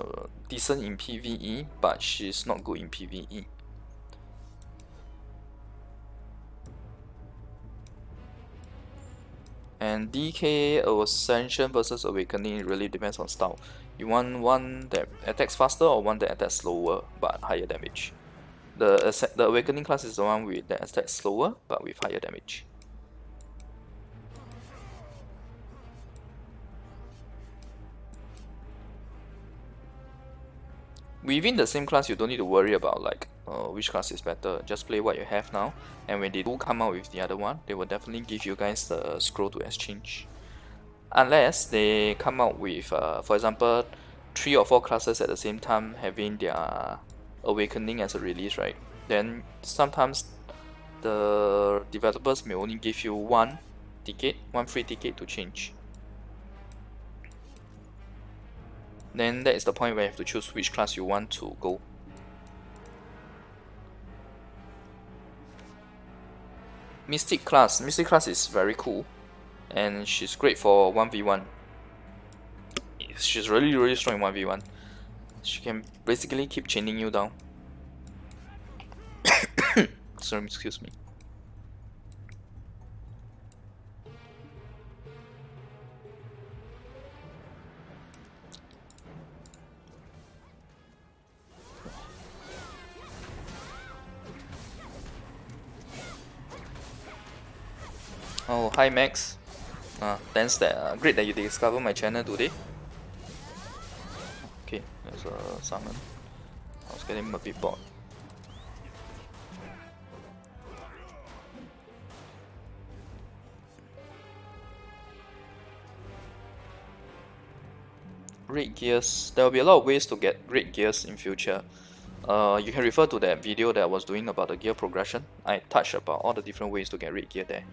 decent in PvE, but she's not good in PvE. And DK Ascension versus Awakening really depends on style. You want one that attacks faster or one that attacks slower but higher damage. The Awakening class is the one that attacks slower but with higher damage. Within the same class, you don't need to worry about like which class is better. Just play what you have now, and when they do come out with the other one, they will definitely give you guys the scroll to exchange. Unless they come out with, for example, 3 or 4 classes at the same time having their Awakening as a release, right? Then sometimes the developers may only give you one free ticket to change. Then that is the point where you have to choose which class you want to go. Mystic class is very cool, and she's great for 1v1. She's really strong in 1v1. She can basically keep chaining you down. Sorry, excuse me. Oh, hi Max. Thanks great that you discovered my channel today. Okay, there's a summon. I was getting a bit bored. Raid gears. There will be a lot of ways to get raid gears in future. You can refer to that video that I was doing about the gear progression. I touched about all the different ways to get raid gear there.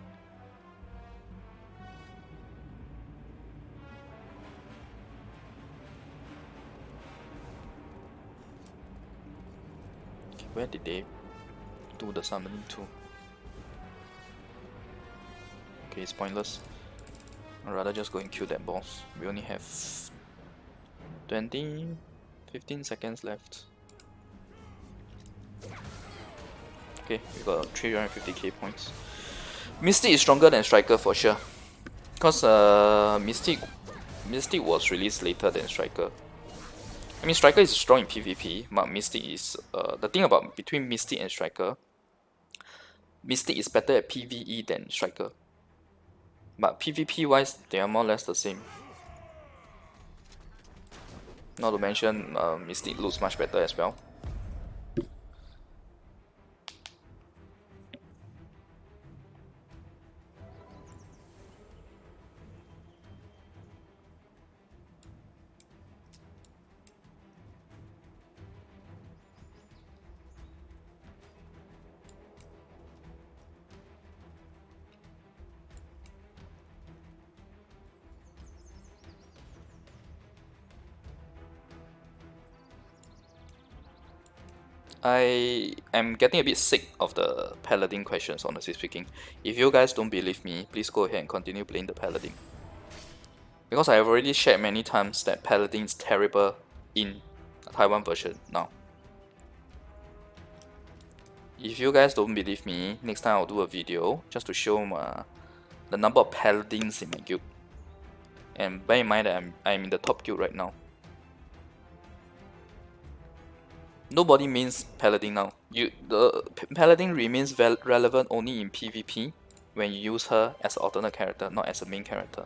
Okay, where did they do the summoning to? Okay, it's pointless. I'd rather just go and kill that boss. We only have 15 seconds left. Okay, we got 350k points. Mystic is stronger than Striker for sure. Because Mystic was released later than Striker. I mean, Striker is strong in PvP, but Mystic is the thing about between Mystic and Striker. Mystic is better at PvE than Striker, but PvP wise, they are more or less the same. Not to mention, Mystic looks much better as well. I am getting a bit sick of the paladin questions, honestly speaking. If you guys don't believe me, please go ahead and continue playing the paladin. Because I have already shared many times that paladin is terrible in Taiwan version now. If you guys don't believe me, next time I'll do a video just to show the number of paladins in my guild. And bear in mind that I'm in the top guild right now. Nobody means paladin now. The paladin remains relevant only in PvP when you use her as an alternate character, not as a main character.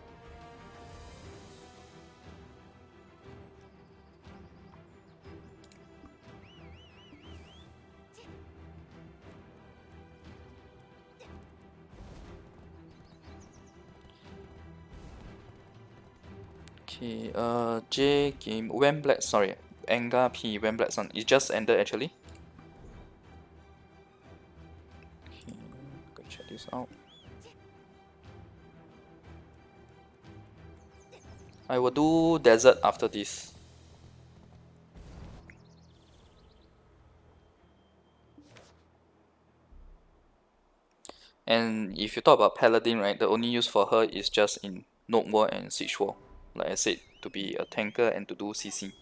Okay, J game when black sorry, Anga P when black sun. It just ended actually. Okay, go check this out. I will do desert after this. And if you talk about paladin, right, the only use for her is just in Node War and Siege War. Like I said, to be a tanker and to do CC.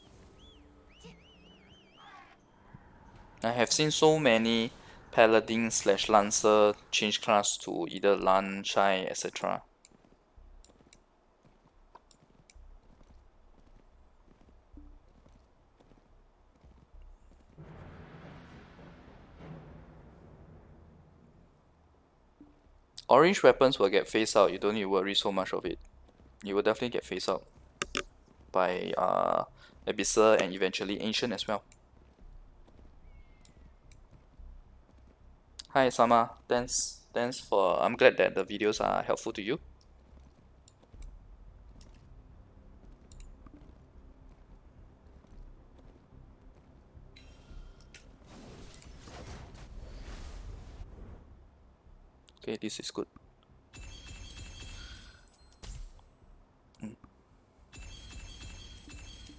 I have seen so many paladin slash lancer change class to either lan, chai, etc. Orange weapons will get phased out. You don't need to worry so much of it. You will definitely get phased out by Abyssal and eventually Ancient as well. Hi Sama, thanks for. I'm glad that the videos are helpful to you. Okay, this is good.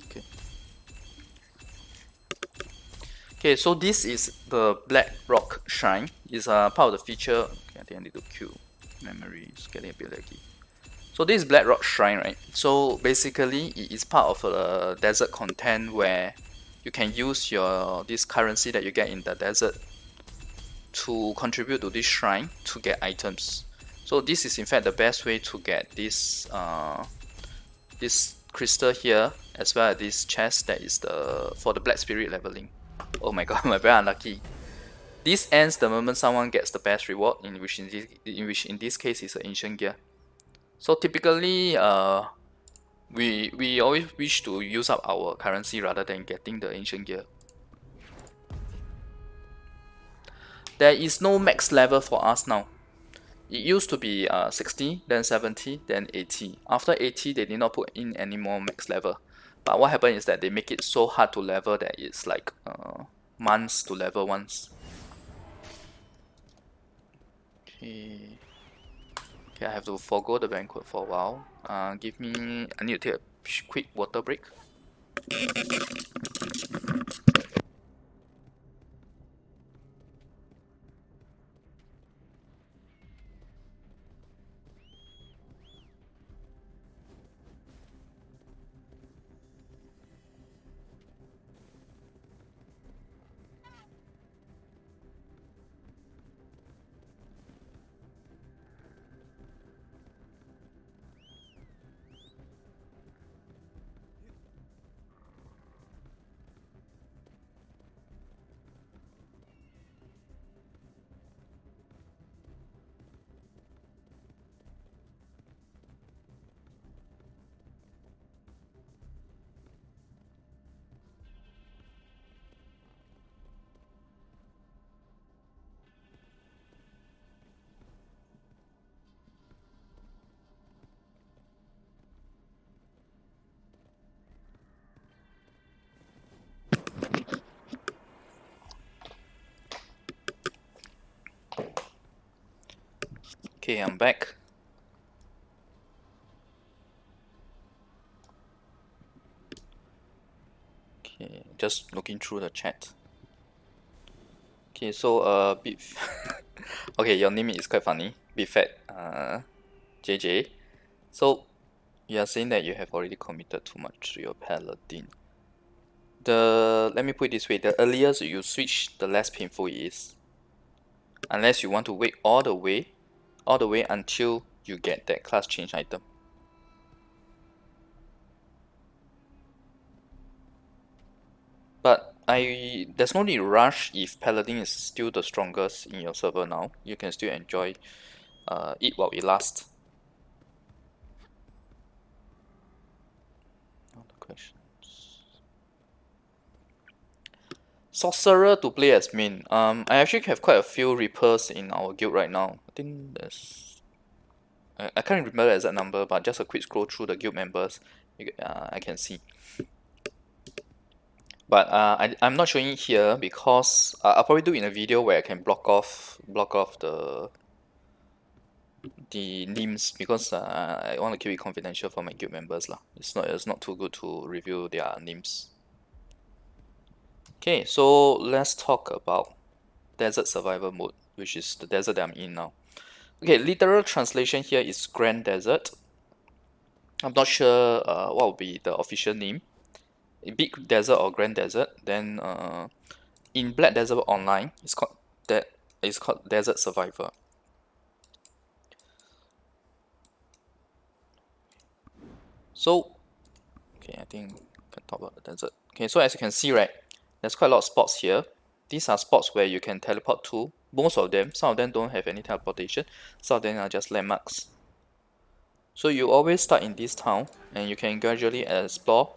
Okay. Okay, so this is the Black Rock Shrine. It's a part of the feature. Okay, I think I need to queue. Memory is getting a bit laggy. So this is Black Rock Shrine, right? So basically, it is part of a desert content where you can use this currency that you get in the desert to contribute to this shrine to get items. So this is in fact the best way to get this crystal here, as well as this chest that is for the black spirit leveling. Oh my god, I'm very unlucky. This ends the moment someone gets the best reward, in which in this case is an ancient gear. So typically, we always wish to use up our currency rather than getting the ancient gear. There is no max level for us now. It used to be 60, then 70, then 80. After 80, they did not put in any more max level. But what happened is that they make it so hard to level that it's like months to level once. Okay. Okay, I have to forego the banquet for a while. I need to take a quick water break. Okay, I'm back. Okay, just looking through the chat. Okay, so okay, your name is quite funny. Bifat JJ. So you are saying that you have already committed too much to your paladin. Let me put it this way, the earlier you switch, the less painful it is. Unless you want to wait all the way until you get that class change item. But there's no need to rush if paladin is still the strongest in your server now. You can still enjoy it while it lasts. Other questions. Sorcerer to play as main. I actually have quite a few Reapers in our guild right now. I think there's I can't remember the exact number, but just a quick scroll through the guild members, I can see. But I'm not showing it here because I'll probably do it in a video where I can block off the names because I want to keep it confidential for my guild members lah. It's not too good to reveal their names. Okay, so let's talk about desert survival mode, which is the desert that I'm in now. Okay, literal translation here is Grand Desert. I'm not sure what will be the official name. Big Desert or Grand Desert. Then in Black Desert Online, it's called Desert Survivor. So, okay, I think I can talk about the desert. Okay, so as you can see, right, there's quite a lot of spots here. These are spots where you can teleport to. Most of them, some of them don't have any teleportation. Some of them are just landmarks. So you always start in this town, and you can gradually explore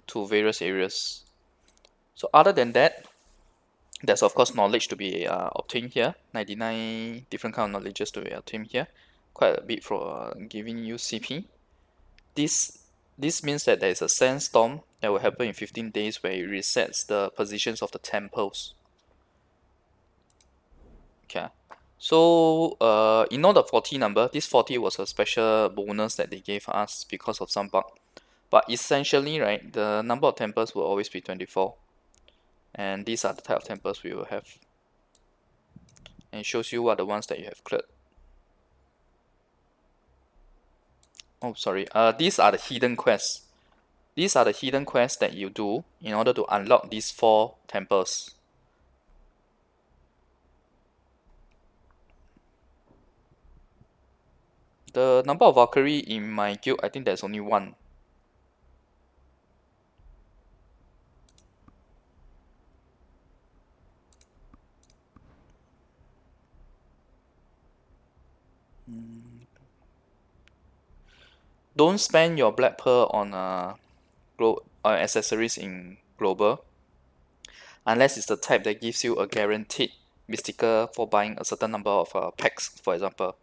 to various areas. So other than that, there's of course knowledge to be obtained here. 99 different kind of knowledges to be obtained here. Quite a bit for giving you CP. This this means that there is a sandstorm that will happen in 15 days where it resets the positions of the temples. Okay. So in all the 40 number, this 40 was a special bonus that they gave us because of some bug. But essentially, right, the number of temples will always be 24. And these are the type of temples we will have. And it shows you what are the ones that you have cleared. Oh, sorry. These are the hidden quests. These are the hidden quests that you do in order to unlock these 4 temples. The number of Valkyrie in my guild, I think there's only 1. Don't spend your Black Pearl on accessories in Global unless it's the type that gives you a guaranteed mystical for buying a certain number of packs, for example,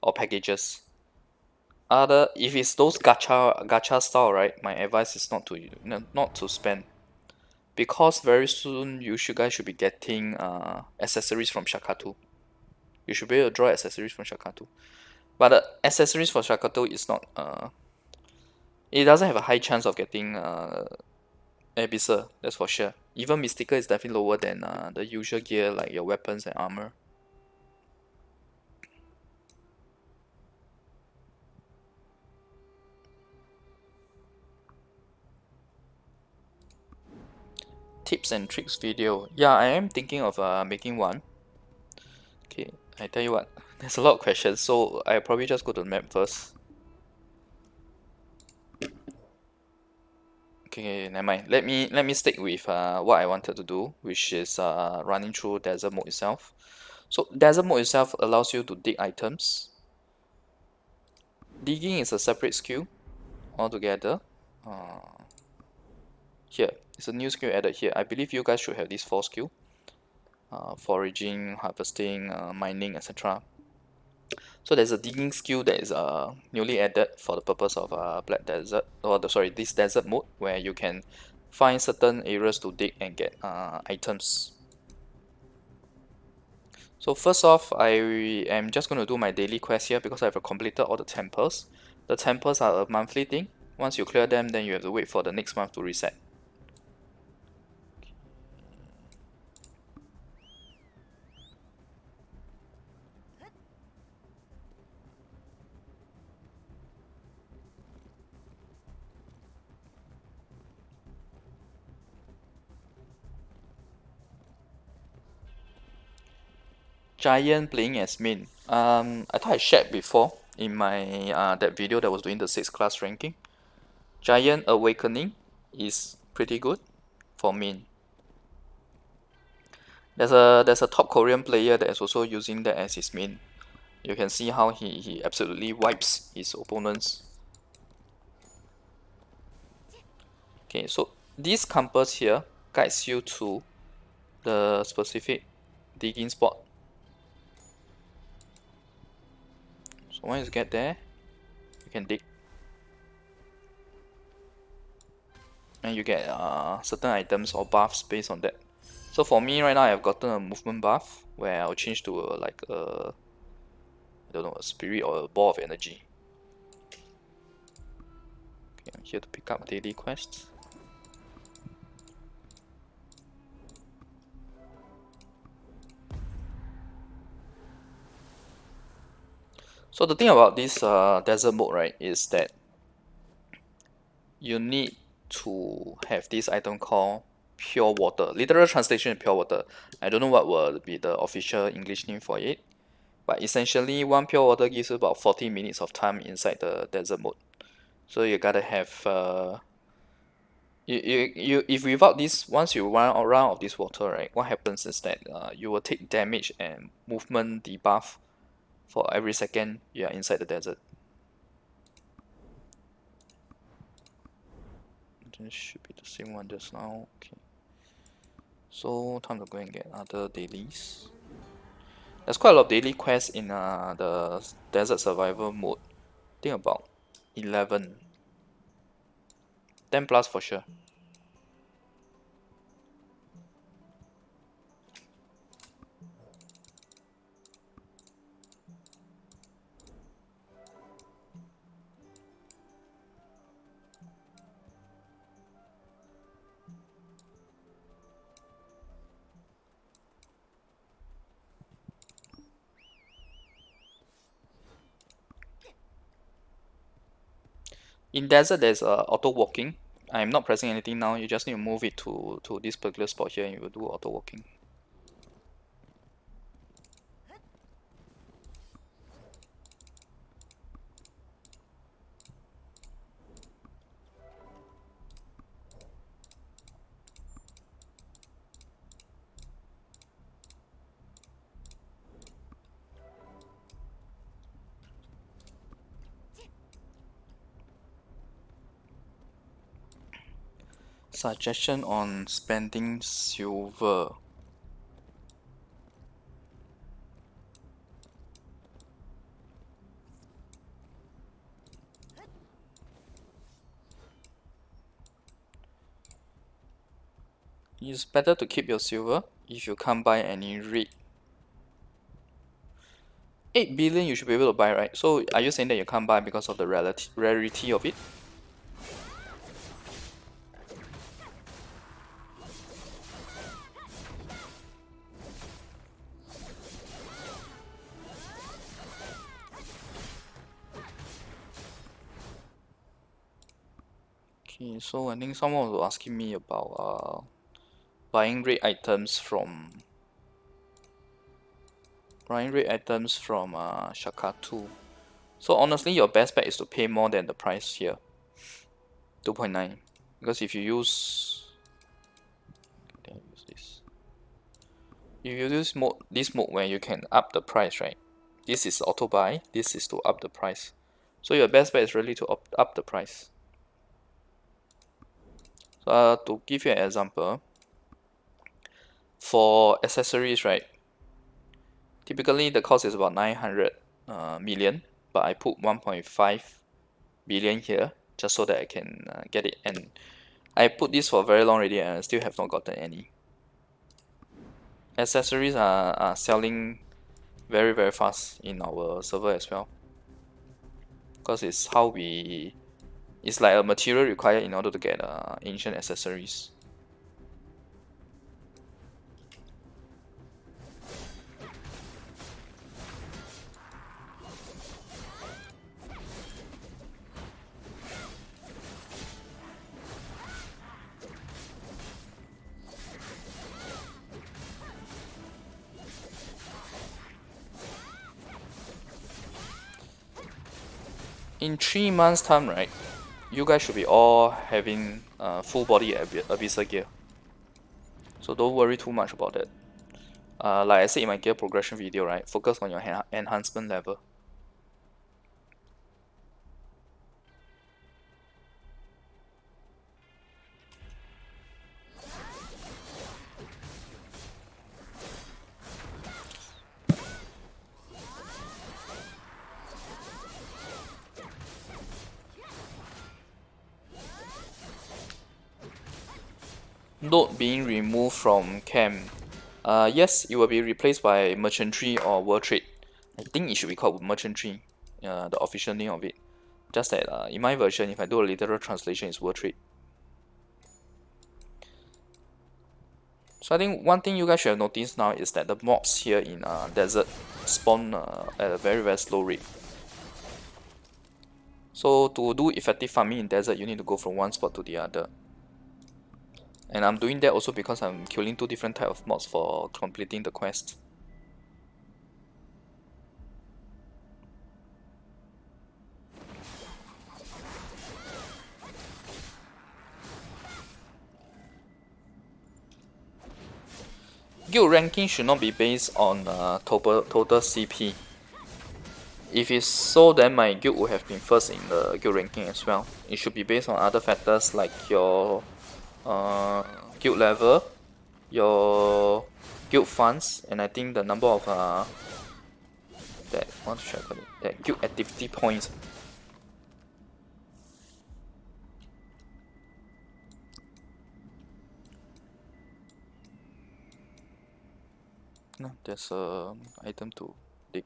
or packages. If it's those gacha style, right, my advice is not to spend, because very soon guys should be getting accessories from Shakatu. You should be able to draw accessories from Shakatu. But the accessories for Shakatu is not it doesn't have a high chance of getting Abyssal, that's for sure. Even Mystical is definitely lower than the usual gear like your weapons and armor. Tips and tricks video. Yeah, I am thinking of making one. Okay, I tell you what, there's a lot of questions, so I probably just go to the map first. Okay, never mind. Let me stick with what I wanted to do, which is running through desert mode itself. So desert mode itself allows you to dig items. Digging is a separate skill altogether. Here, it's a new skill added here. I believe you guys should have these 4 skill. Foraging, harvesting, mining, etc. So there's a digging skill that is newly added for the purpose of Black Desert, this desert mode, where you can find certain areas to dig and get items. So first off, I am just going to do my daily quest here because I've completed all the temples. The temples are a monthly thing. Once you clear them, then you have to wait for the next month to reset. Giant playing as main. I thought I shared before in my that video that was doing the 6 class ranking. Giant Awakening is pretty good for main. There's a top Korean player that is also using that as his main. You can see how he absolutely wipes his opponents. Okay, so this compass here guides you to the specific digging spot. So once you get there, you can dig. And you get certain items or buffs based on that. So for me right now, I've gotten a movement buff where I'll change to like a, I don't know, a spirit or a ball of energy. Okay, I'm here to pick up daily quests. So the thing about this desert mode, right, is that you need to have this item called pure water. Literal translation is pure water. I don't know what will be the official English name for it, but essentially one pure water gives you about 40 minutes of time inside the desert mode. So you gotta have if without this, once you run around of this water, right, what happens is that you will take damage and movement debuff for every second you are inside the desert. This should be the same one just now. Okay. So time to go and get other dailies. There's quite a lot of daily quests in the desert survival mode. I think about 11. 10 plus for sure. In desert, there's auto walking. I'm not pressing anything now. You just need to move it to this particular spot here and you will do auto walking. Suggestion on spending silver. It's better to keep your silver if you can't buy any red. 8 billion you should be able to buy, right? So are you saying that you can't buy because of the rarity of it? Okay, so I think someone was asking me about buying red items from Shakatu. So honestly, your best bet is to pay more than the price here, 2.9. Because if you use, if you use this mode where you can up the price, right? This is auto buy. This is to up the price. So your best bet is really to up the price. So to give you an example, for accessories, right? Typically the cost is about 900 million, but I put 1.5 billion here just so that I can get it. And I put this for very long already and I still have not gotten any. Accessories are selling very very fast in our server as well, because it's how it's like a material required in order to get ancient accessories. In 3 months time, right, you guys should be all having full body abyssal gear, so don't worry too much about it. Like I said in my gear progression video, right, focus on your enhancement level. Node being removed from camp. Yes, it will be replaced by merchantry or world trade. I think it should be called merchantry, the official name of it. Just that in my version, if I do a literal translation, it's world trade. So I think one thing you guys should have noticed now is that the mobs here in desert spawn at a very slow rate. So to do effective farming in desert, you need to go from one spot to the other. And I'm doing that also because I'm killing 2 different type of mobs for completing the quest. Guild ranking should not be based on total CP. If it's so, then my guild would have been first in the guild ranking as well. It should be based on other factors like your guild level, your guild funds, and I think the number of that guild activity points. No, there's a item to dig.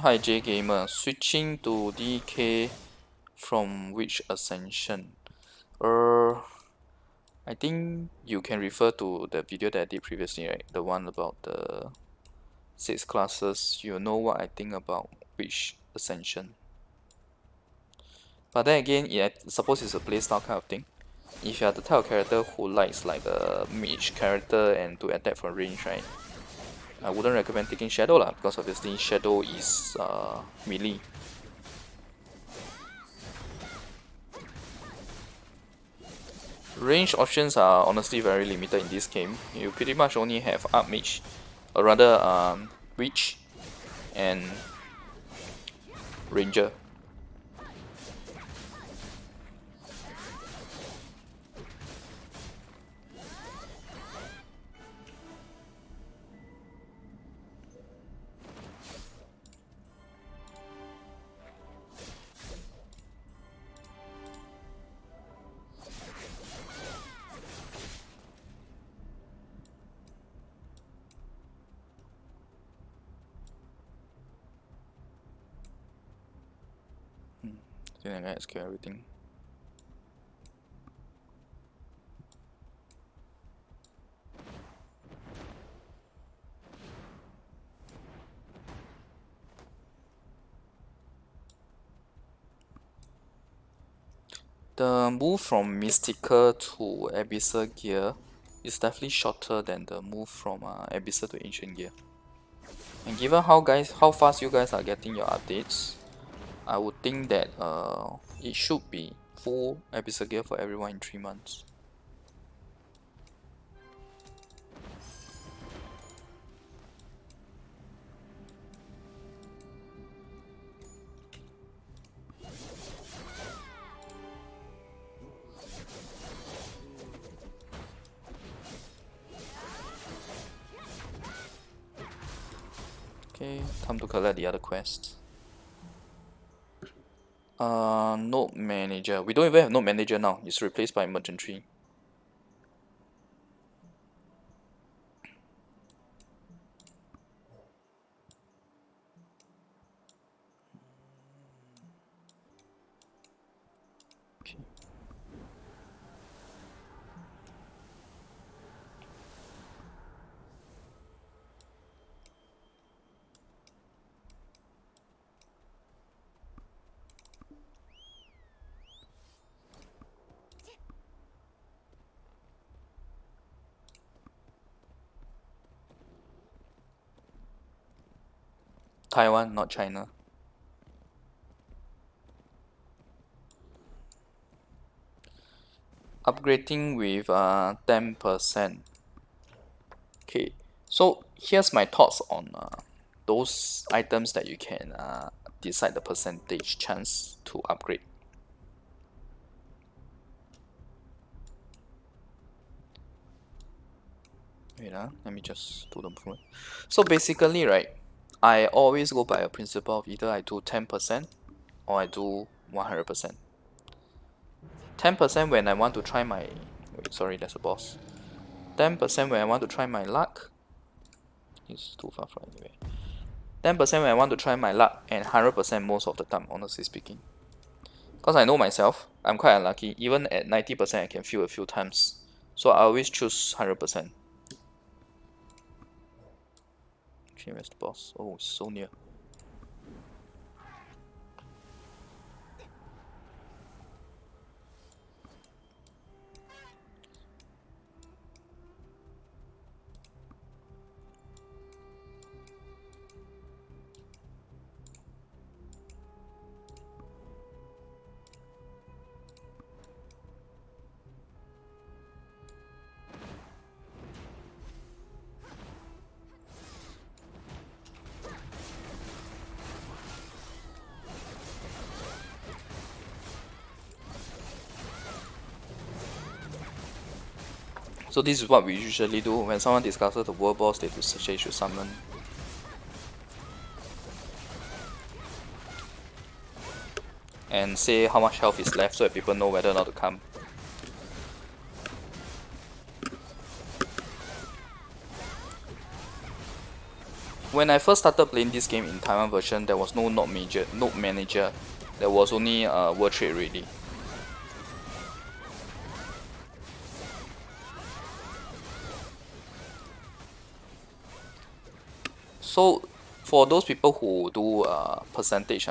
Hi J Gamer, switching to DK from which ascension? I think you can refer to the video that I did previously, right? The one about the 6 classes. You know what I think about which ascension. But then again, yeah, suppose it's a playstyle kind of thing. If you are the type of character who likes like a mage character and to attack from range, right? I wouldn't recommend taking Shadow lah, because obviously Shadow is melee. Range options are honestly very limited in this game. You pretty much only have Archmage, or rather Witch, and Ranger. I think I can scale everything. The move from Mystical to Abyssal Gear is definitely shorter than the move from Abyssal to Ancient Gear. And given how fast you guys are getting your updates, I would think that it should be full Abyssal Gear for everyone in 3 months. Okay, time to collect the other quest. Node Manager. We don't even have Node Manager now. It's replaced by Merchantry. Taiwan, not China. Upgrading with 10%. Okay, so here's my thoughts on those items that you can decide the percentage chance to upgrade. Wait, let me just do the movement. So basically, right, I always go by a principle of either I do 10% or I do 100%. 10% when I want to try my... Wait, sorry, that's a boss. 10% when I want to try my luck. It's too far from anyway. 10% when I want to try my luck, and 100% most of the time, honestly speaking. Because I know myself, I'm quite unlucky. Even at 90%, I can fail a few times. So I always choose 100%. Okay, where's the boss? Oh, it's so near. So this is what we usually do when someone discusses the world boss. They should summon. And say how much health is left so that people know whether or not to come. When I first started playing this game in Taiwan version, there was no node manager. There was only World Trade already. So for those people who do percentage,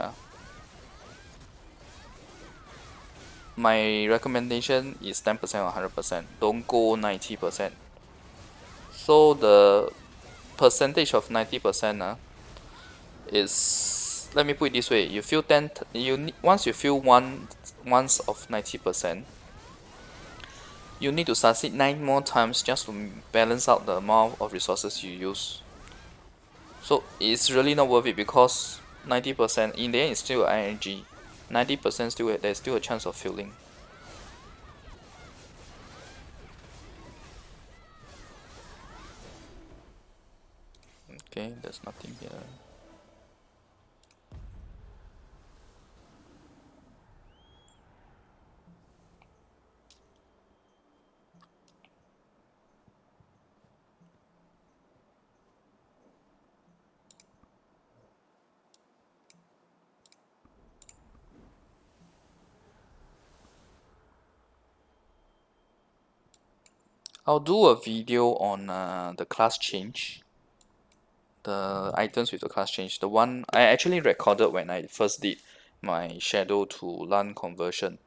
my recommendation is 10% or 100%. Don't go 90%. So the percentage of 90% is, let me put it this way: you feel once you feel once of 90%, you need to succeed 9 more times just to balance out the amount of resources you use. So it's really not worth it, because 90% in the end is still ING. 90% there's still a chance of failing. Okay, there's nothing here. I'll do a video on the class change. The items with the class change. The one I actually recorded when I first did my shadow to LAN conversion.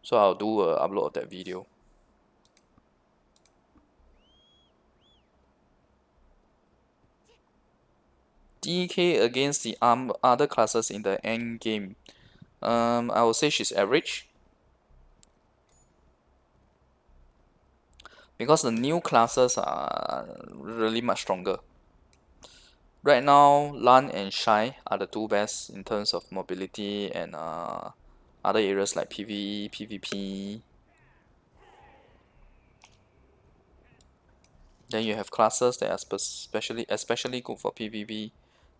So I'll do a upload of that video. DK against the other classes in the Endgame. I would say she's average. Because the new classes are really much stronger. Right now, Lan and Shai are the two best in terms of mobility and other areas like PvE, PvP. Then you have classes that are especially good for PvP,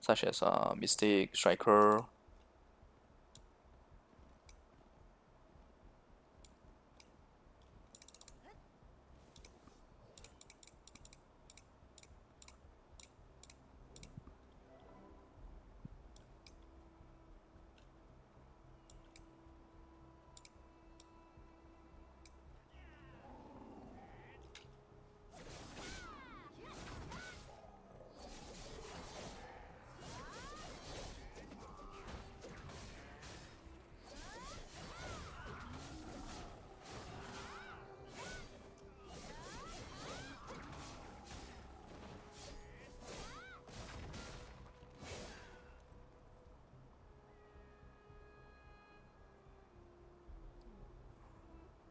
such as Mystic, Striker.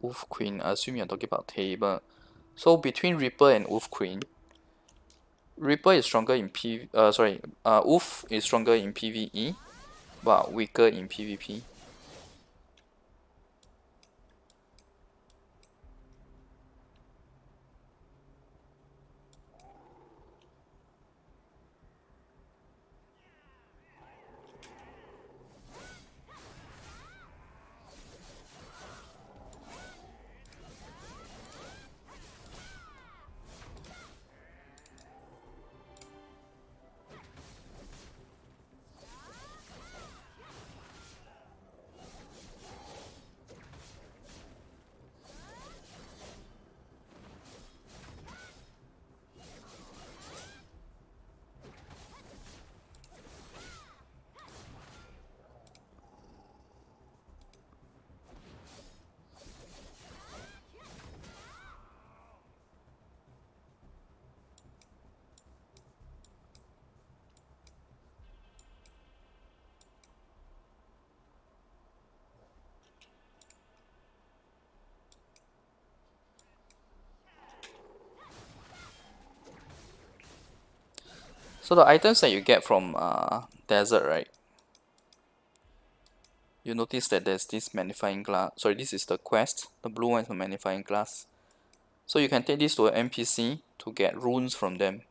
Wolf Queen. I assume you're talking about table. So between Reaper and Wolf Queen, Reaper is stronger in Wolf is stronger in PvE, but weaker in PvP. So the items that you get from desert, right? You notice that there's this magnifying glass. Sorry, this is the quest. The blue one is the magnifying glass. So you can take this to an NPC to get runes from them.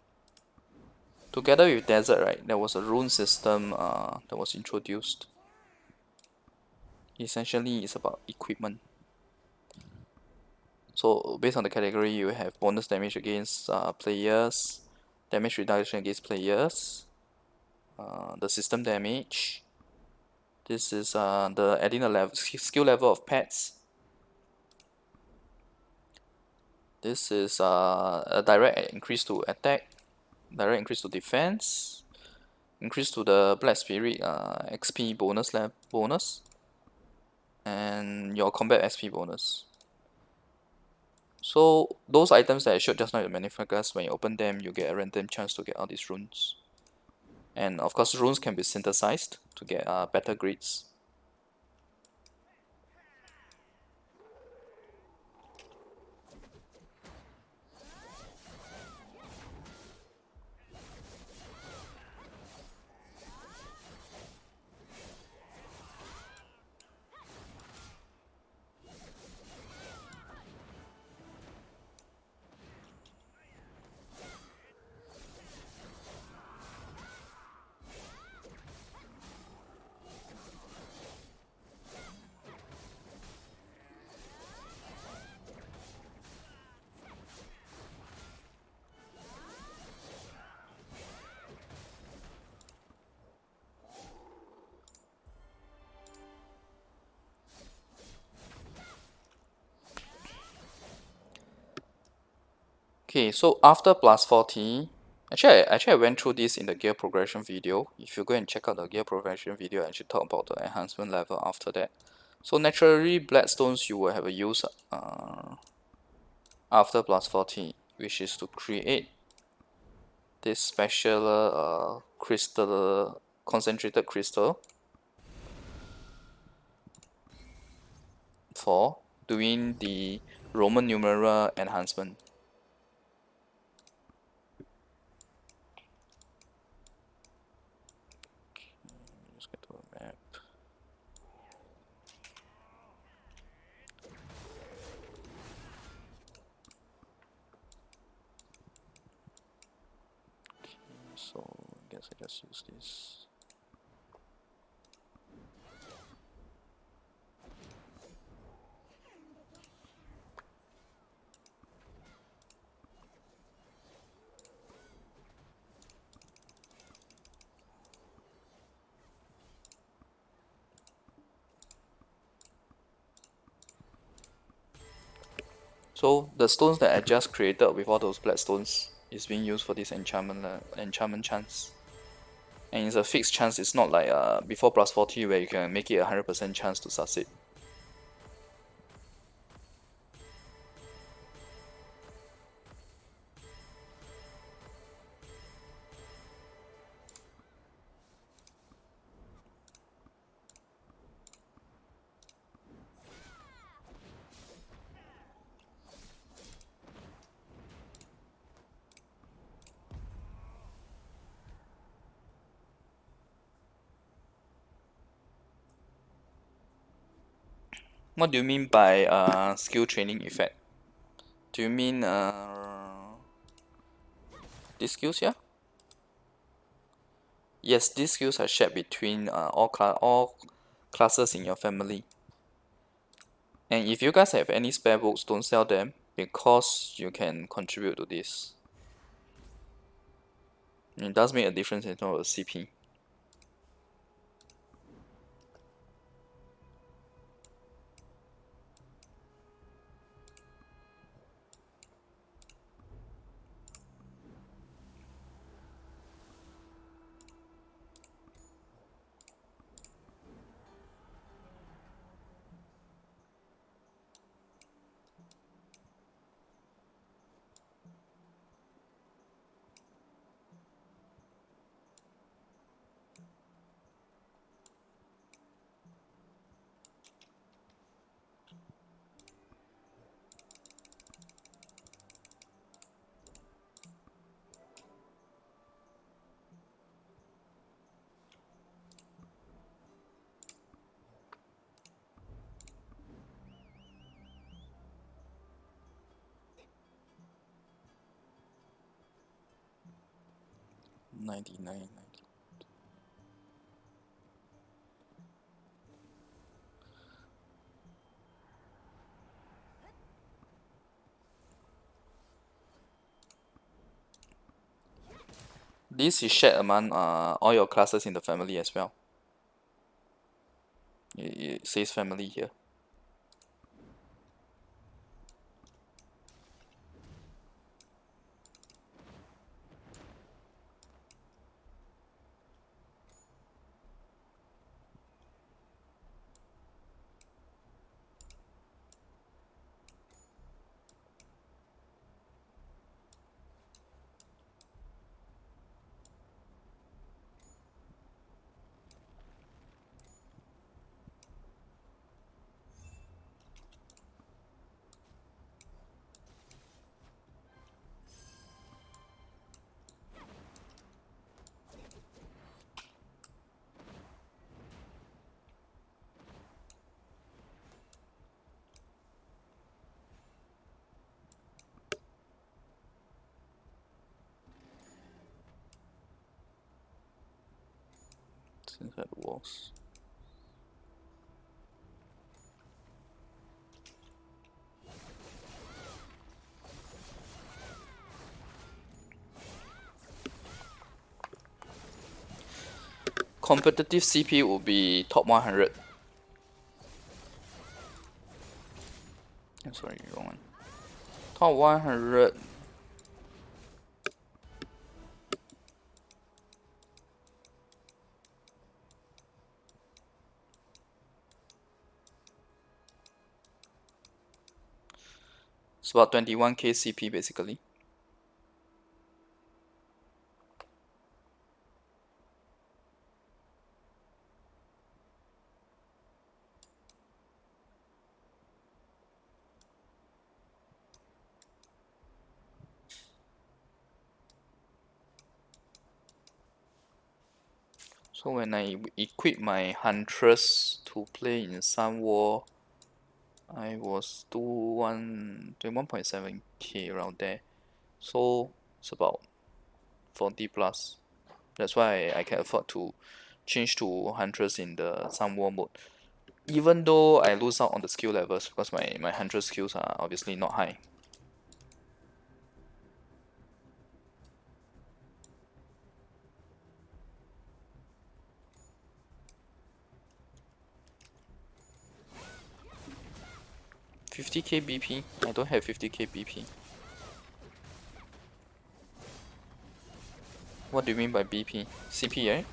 Together with desert, right, there was a rune system that was introduced. Essentially, it's about equipment. So based on the category, you have bonus damage against players, damage reduction against players, the system damage. This is the adding a level skill level of pets. This is a direct increase to attack, direct increase to defense, increase to the Black Spirit XP bonus, and your combat XP bonus. So those items that I showed just now in the manifest, when you open them, you get a random chance to get all these runes. And of course, runes can be synthesized to get better grades. Okay, so after plus 40, actually I went through this in the gear progression video. If you go and check out the gear progression video, I actually talk about the enhancement level after that. So naturally, Bloodstones you will have a use after plus 40, which is to create this special crystal, concentrated crystal for doing the Roman numeral enhancement. Let's get to a map. So I guess I just use this. So the stones that I just created with all those black stones is being used for this enchantment chance. And it's a fixed chance, it's not like before plus 40 where you can make it a 100% chance to succeed. What do you mean by skill training effect? Do you mean these skills here? Yes, these skills are shared between all classes in your family. And if you guys have any spare books, don't sell them because you can contribute to this. It does make a difference in terms of CP. $99.90. This is shared among all your classes in the family as well. It says family here. Since that works. Competitive CP will be top 100. Sorry, wrong one. Top 100. It's about 21k CP basically. So when I equip my Huntress to play in Sun War, I was 21.7k around there. So it's about 40 plus. That's why I can afford to change to Huntress in the Sun War mode. Even though I lose out on the skill levels because my Huntress skills are obviously not high. $50k BP? I don't have 50k BP. What do you mean by BP? CP, right?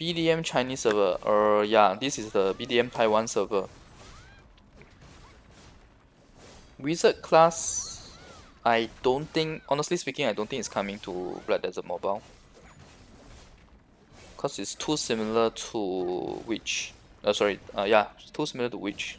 BDM Chinese server. Yeah, this is the BDM Taiwan server. Wizard class, I don't think, honestly speaking, I don't think it's coming to Black Desert Mobile. Because it's too similar to Witch. Yeah, too similar to Witch.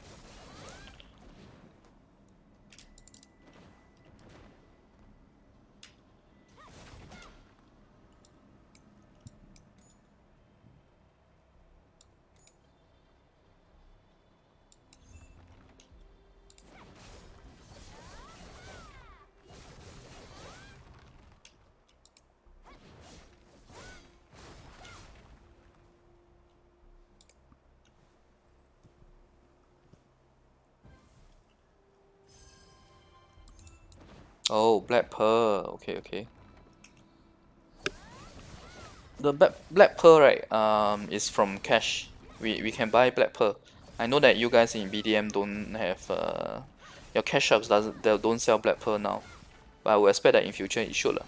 Oh, Black Pearl. Okay, okay. The Black Pearl, right? Is from cash. We can buy Black Pearl. I know that you guys in BDM don't have your cash shops doesn't they don't sell Black Pearl now, but I would expect that in future it should lah.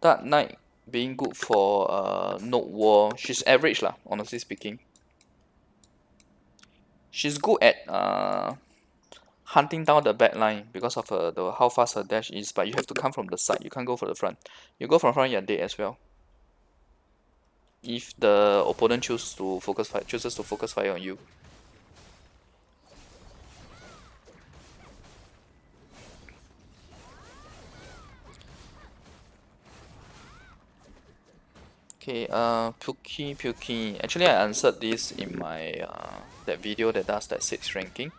Dark Knight being good for Note War. She's average lah, honestly speaking. She's good at hunting down the back line because of the how fast her dash is, but you have to come from the side. You can't go for the front. You go from front, you're dead as well. If the opponent chooses to focus fire on you. Okay, Puki. Actually, I answered this in my that video that does that 6 ranking.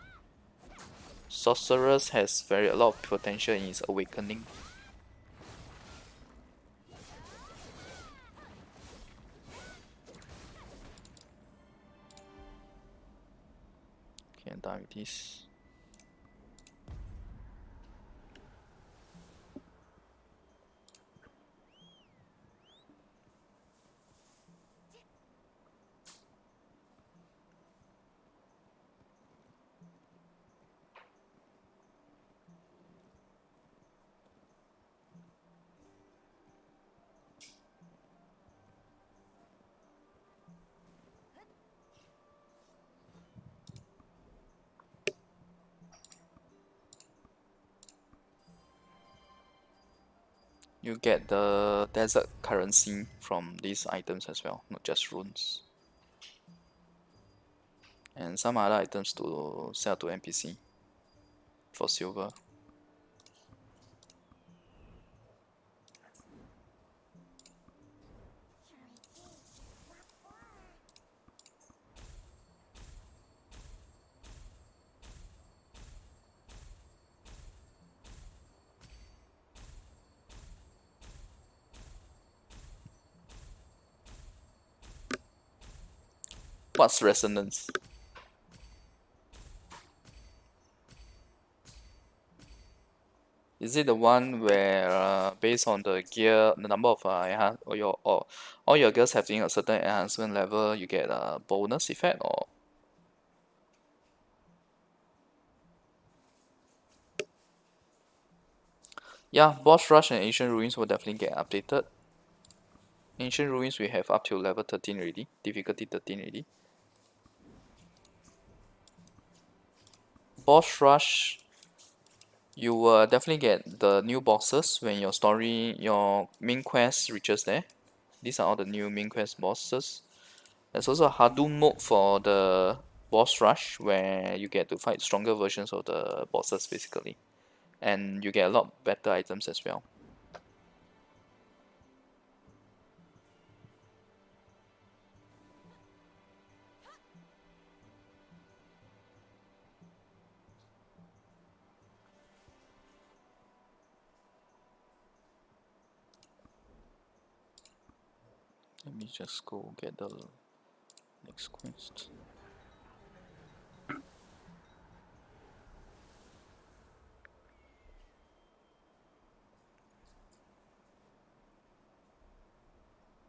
Sorceress has a lot of potential in its awakening. Okay, I'm done with this. You get the desert currency from these items as well, not just runes. And some other items to sell to NPC for silver. What's resonance? Is it the one where based on the gear, the number of or all your gears having a certain enhancement level, you get a bonus effect or? Yeah, Boss Rush and Ancient Ruins will definitely get updated. Ancient Ruins we have up to level 13 already, difficulty 13 already. Boss Rush, you will definitely get the new bosses when your main quest reaches there. These are all the new main quest bosses. There's also a Hadum mode for the boss rush where you get to fight stronger versions of the bosses basically. And you get a lot better items as well. Let me just go get the next quest.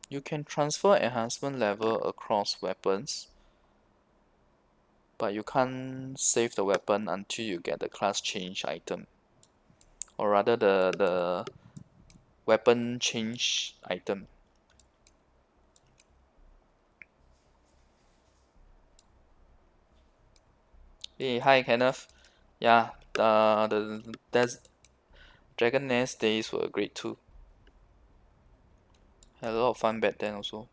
You can transfer enhancement level across weapons, but you can't save the weapon until you get the class change item. Or rather the weapon change item. Hey, hi Kenneth. Yeah, that's Dragon Nest days were great too. Had a lot of fun back then also.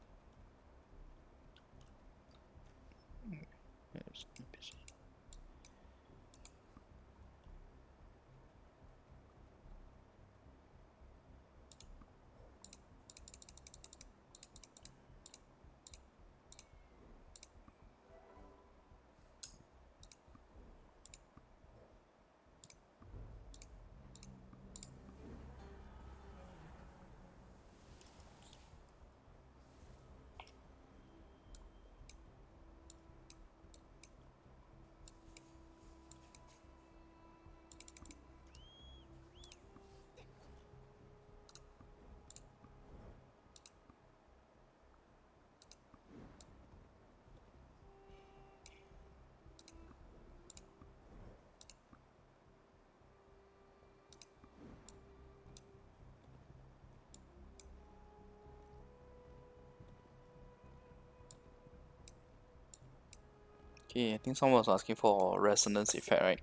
Okay, I think someone was asking for resonance effect, right?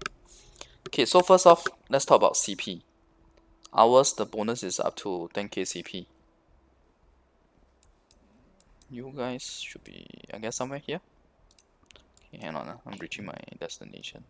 Okay, so first off, let's talk about CP. Ours, the bonus is up to 10k CP. You guys should be, I guess, somewhere here. Okay, hang on, I'm reaching my destination.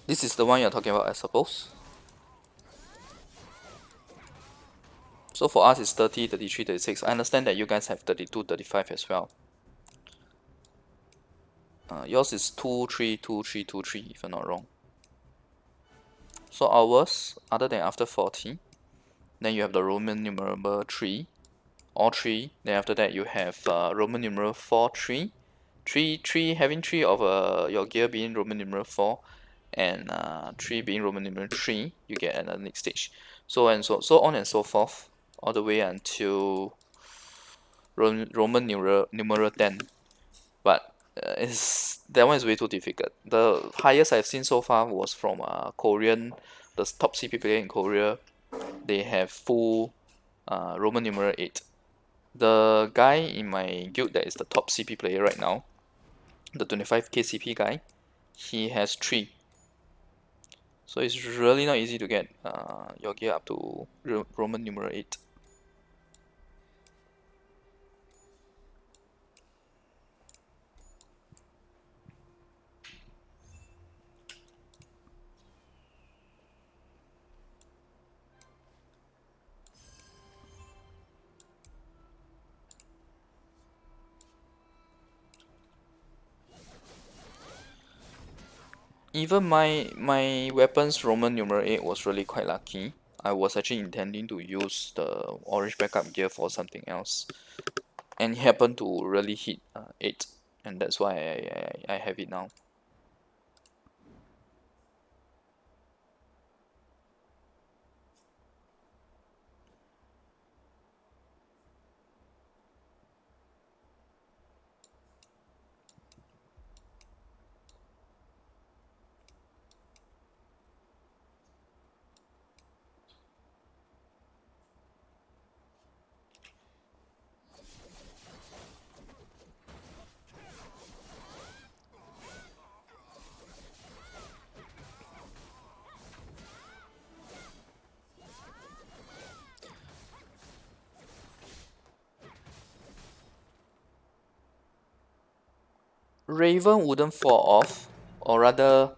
This is the one you're talking about, I suppose. So for us, it's 30, 33, 36. I understand that you guys have 32, 35 as well. Yours is 2, 3, 2, 3, 2, 3, if I'm not wrong. So ours, other than after 40, then you have the Roman numeral 3, all 3. Then after that, you have Roman numeral 4, 3. 3, having 3 of your gear being Roman numeral 4, and 3 being Roman numeral 3, you get another next stage. So on and so forth, all the way until Roman numeral 10. But that one is way too difficult. The highest I've seen so far was from Korean, the top CP player in Korea. They have full Roman numeral 8. The guy in my guild that is the top CP player right now, the 25k CP guy, he has 3. So it's really not easy to get your gear up to Roman numeral 8. Even my weapons Roman numeral 8 was really quite lucky. I was actually intending to use the orange backup gear for something else, and it happened to really hit 8, and that's why I have it now. Raven wouldn't fall off, or rather,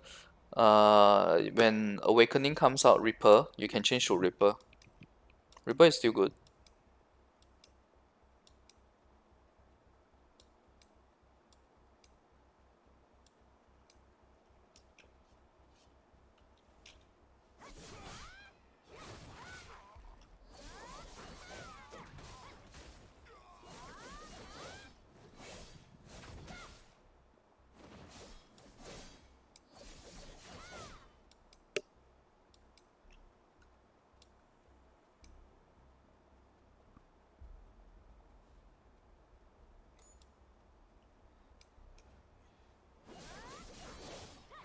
when Awakening comes out, Reaper, you can change to Reaper. Reaper is still good.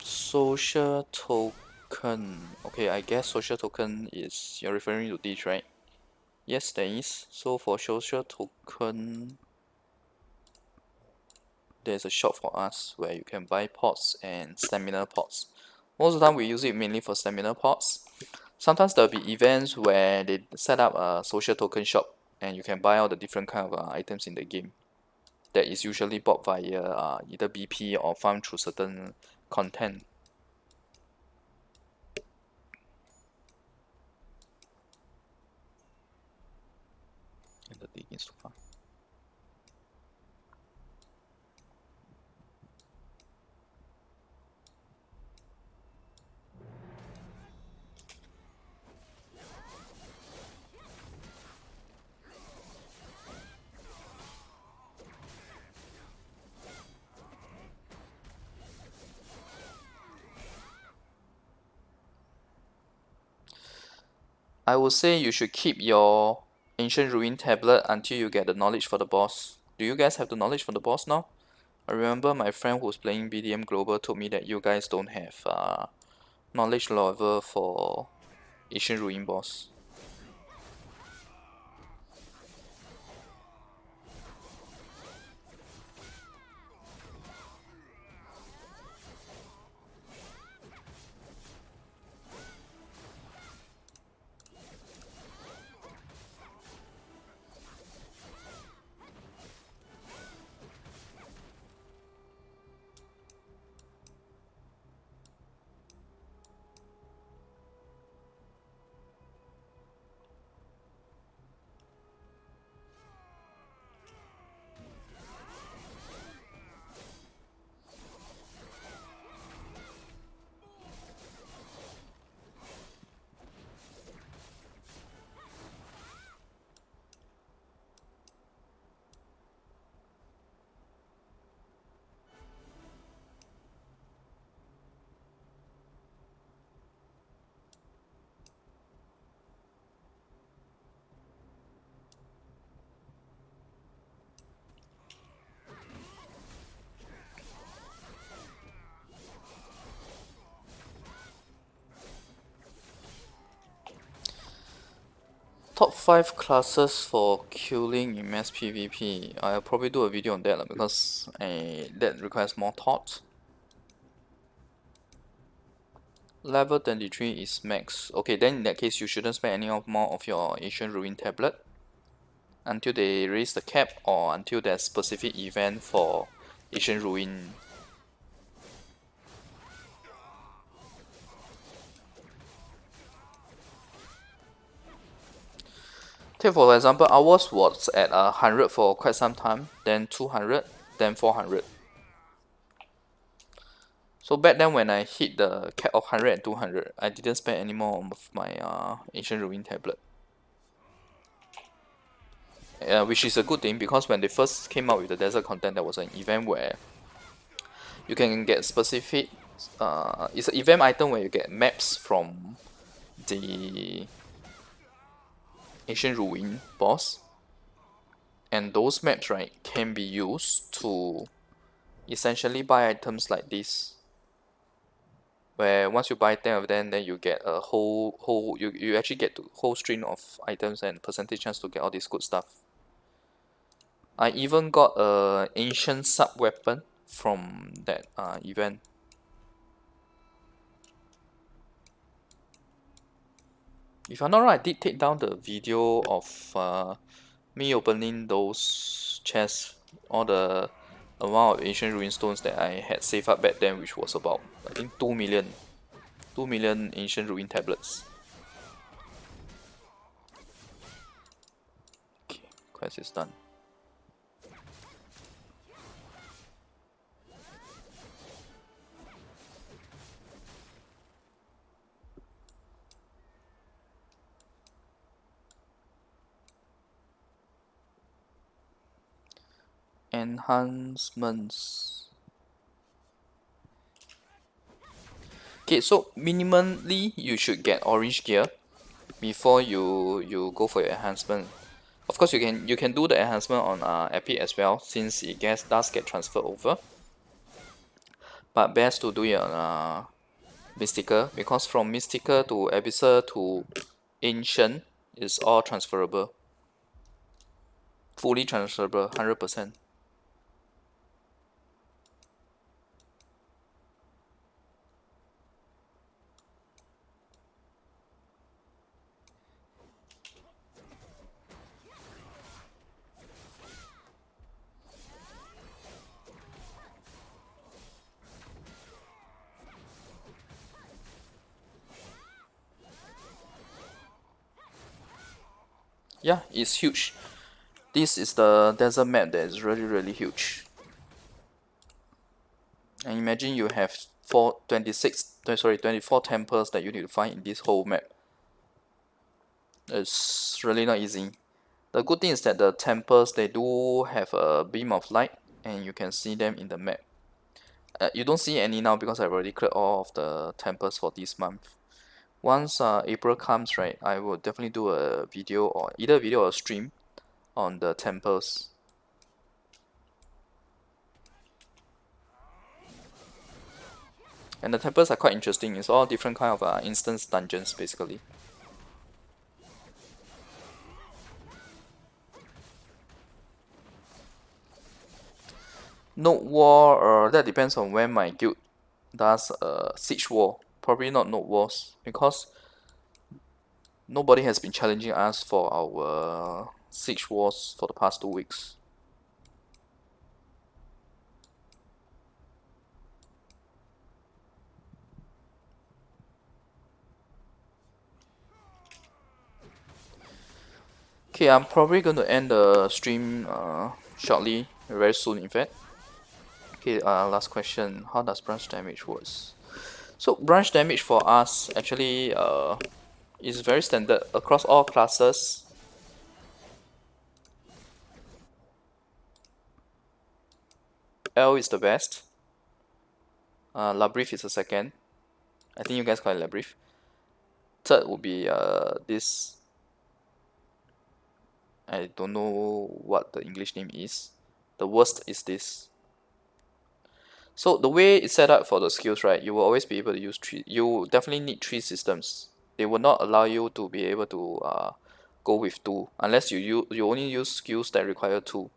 Social token. Okay, I guess social token is you're referring to this, right? Yes, there is. So for social token, there's a shop for us where you can buy pots and stamina pots. Most of the time we use it mainly for stamina pots. Sometimes there'll be events where they set up a social token shop and you can buy all the different kind of items in the game. That is usually bought via either BP or farm through certain content. And the thing is too far. I would say you should keep your Ancient Ruin tablet until you get the knowledge for the boss. Do you guys have the knowledge for the boss now? I remember my friend who's playing BDM Global told me that you guys don't have knowledge level for Ancient Ruin boss. Top 5 classes for killing in mass PvP. I'll probably do a video on that because that requires more thought. Level 23 is max. Okay, then in that case you shouldn't spend any more of your Ancient Ruin tablet until they raise the cap or until there's specific event for Ancient Ruin. Take for example, ours was at 100 for quite some time, then 200, then 400. So back then when I hit the cap of 100 and 200, I didn't spend any more of my Ancient Ruin tablet. Which is a good thing because when they first came out with the desert content, there was an event where you can get specific. It's an event item where you get maps from the Ancient Ruin boss, and those maps right can be used to essentially buy items like this. Where once you buy 10 of them, then you get a whole you actually get a whole string of items and percentage chance to get all this good stuff. I even got a ancient sub weapon from that event. If I'm not wrong, I did take down the video of me opening those chests, all the amount of ancient ruin stones that I had saved up back then, which was about I think 2 million. 2 million ancient ruin tablets. Okay, quest is done. Enhancements. Okay, so minimally you should get orange gear before you go for your enhancement. Of course, you can do the enhancement on Epic as well, since it does get transferred over. But best to do it on Mystical, because from Mystical to Abyssal to Ancient is all transferable. Fully transferable, 100%. Yeah, it's huge. This is the desert map that is really huge. And imagine you have 24 temples that you need to find in this whole map. It's really not easy. The good thing is that the temples, they do have a beam of light and you can see them in the map. You don't see any now because I've already cleared all of the temples for this month. Once April comes, right, I will definitely do a video, or either a video or a stream on the temples. And the temples are quite interesting. It's all different kind of instance dungeons basically. Node war, that depends on when my guild does siege war. Probably not node wars, because nobody has been challenging us for our siege wars for the past 2 weeks. Okay, I'm probably going to end the stream shortly, very soon in fact. Okay, last question. How does branch damage works? So branch damage for us actually is very standard across all classes. L is the best. Labrief is the second. I think you guys call it Labrief. Third would be this. I don't know what the English name is. The worst is this. So the way it's set up for the skills, right, you will always be able to use three. You definitely need three systems. They will not allow you to be able to go with two unless you only use skills that require two.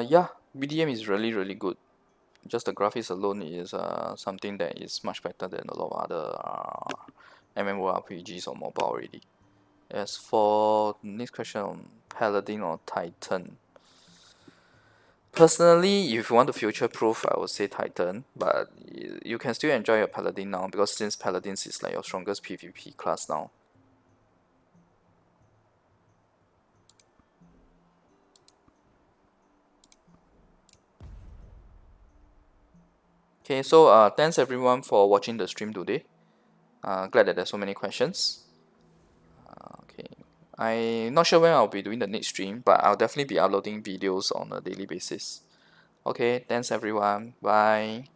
Yeah, BDM is really good. Just the graphics alone is something that is much better than a lot of other MMORPGs or mobile already. As for the next question on Paladin or Titan, personally, if you want to future proof, I would say Titan, but you can still enjoy your Paladin now, because since Paladins is like your strongest PvP class now. Okay, so thanks everyone for watching the stream today. Glad that there's so many questions. Okay, I'm not sure when I'll be doing the next stream, but I'll definitely be uploading videos on a daily basis. Okay, thanks everyone. Bye.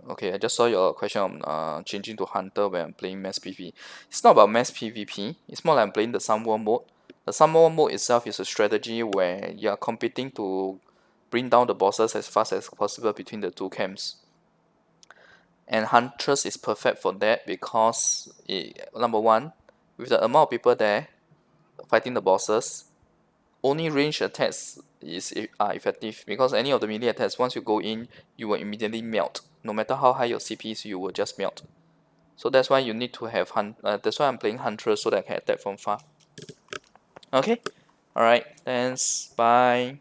Okay, I just saw your question on changing to Hunter when I'm playing mass PvP. It's not about mass PvP, it's more like I'm playing the Summer mode. The Summer mode itself is a strategy where you are competing to bring down the bosses as fast as possible between the two camps. And Huntress is perfect for that because, number one, with the amount of people there fighting the bosses, only range attacks are effective, because any of the melee attacks, once you go in, you will immediately melt. No matter how high your CP is, you will just melt. So that's why you need to have that's why I'm playing Huntress, so that I can attack from far. Okay, alright, thanks, bye.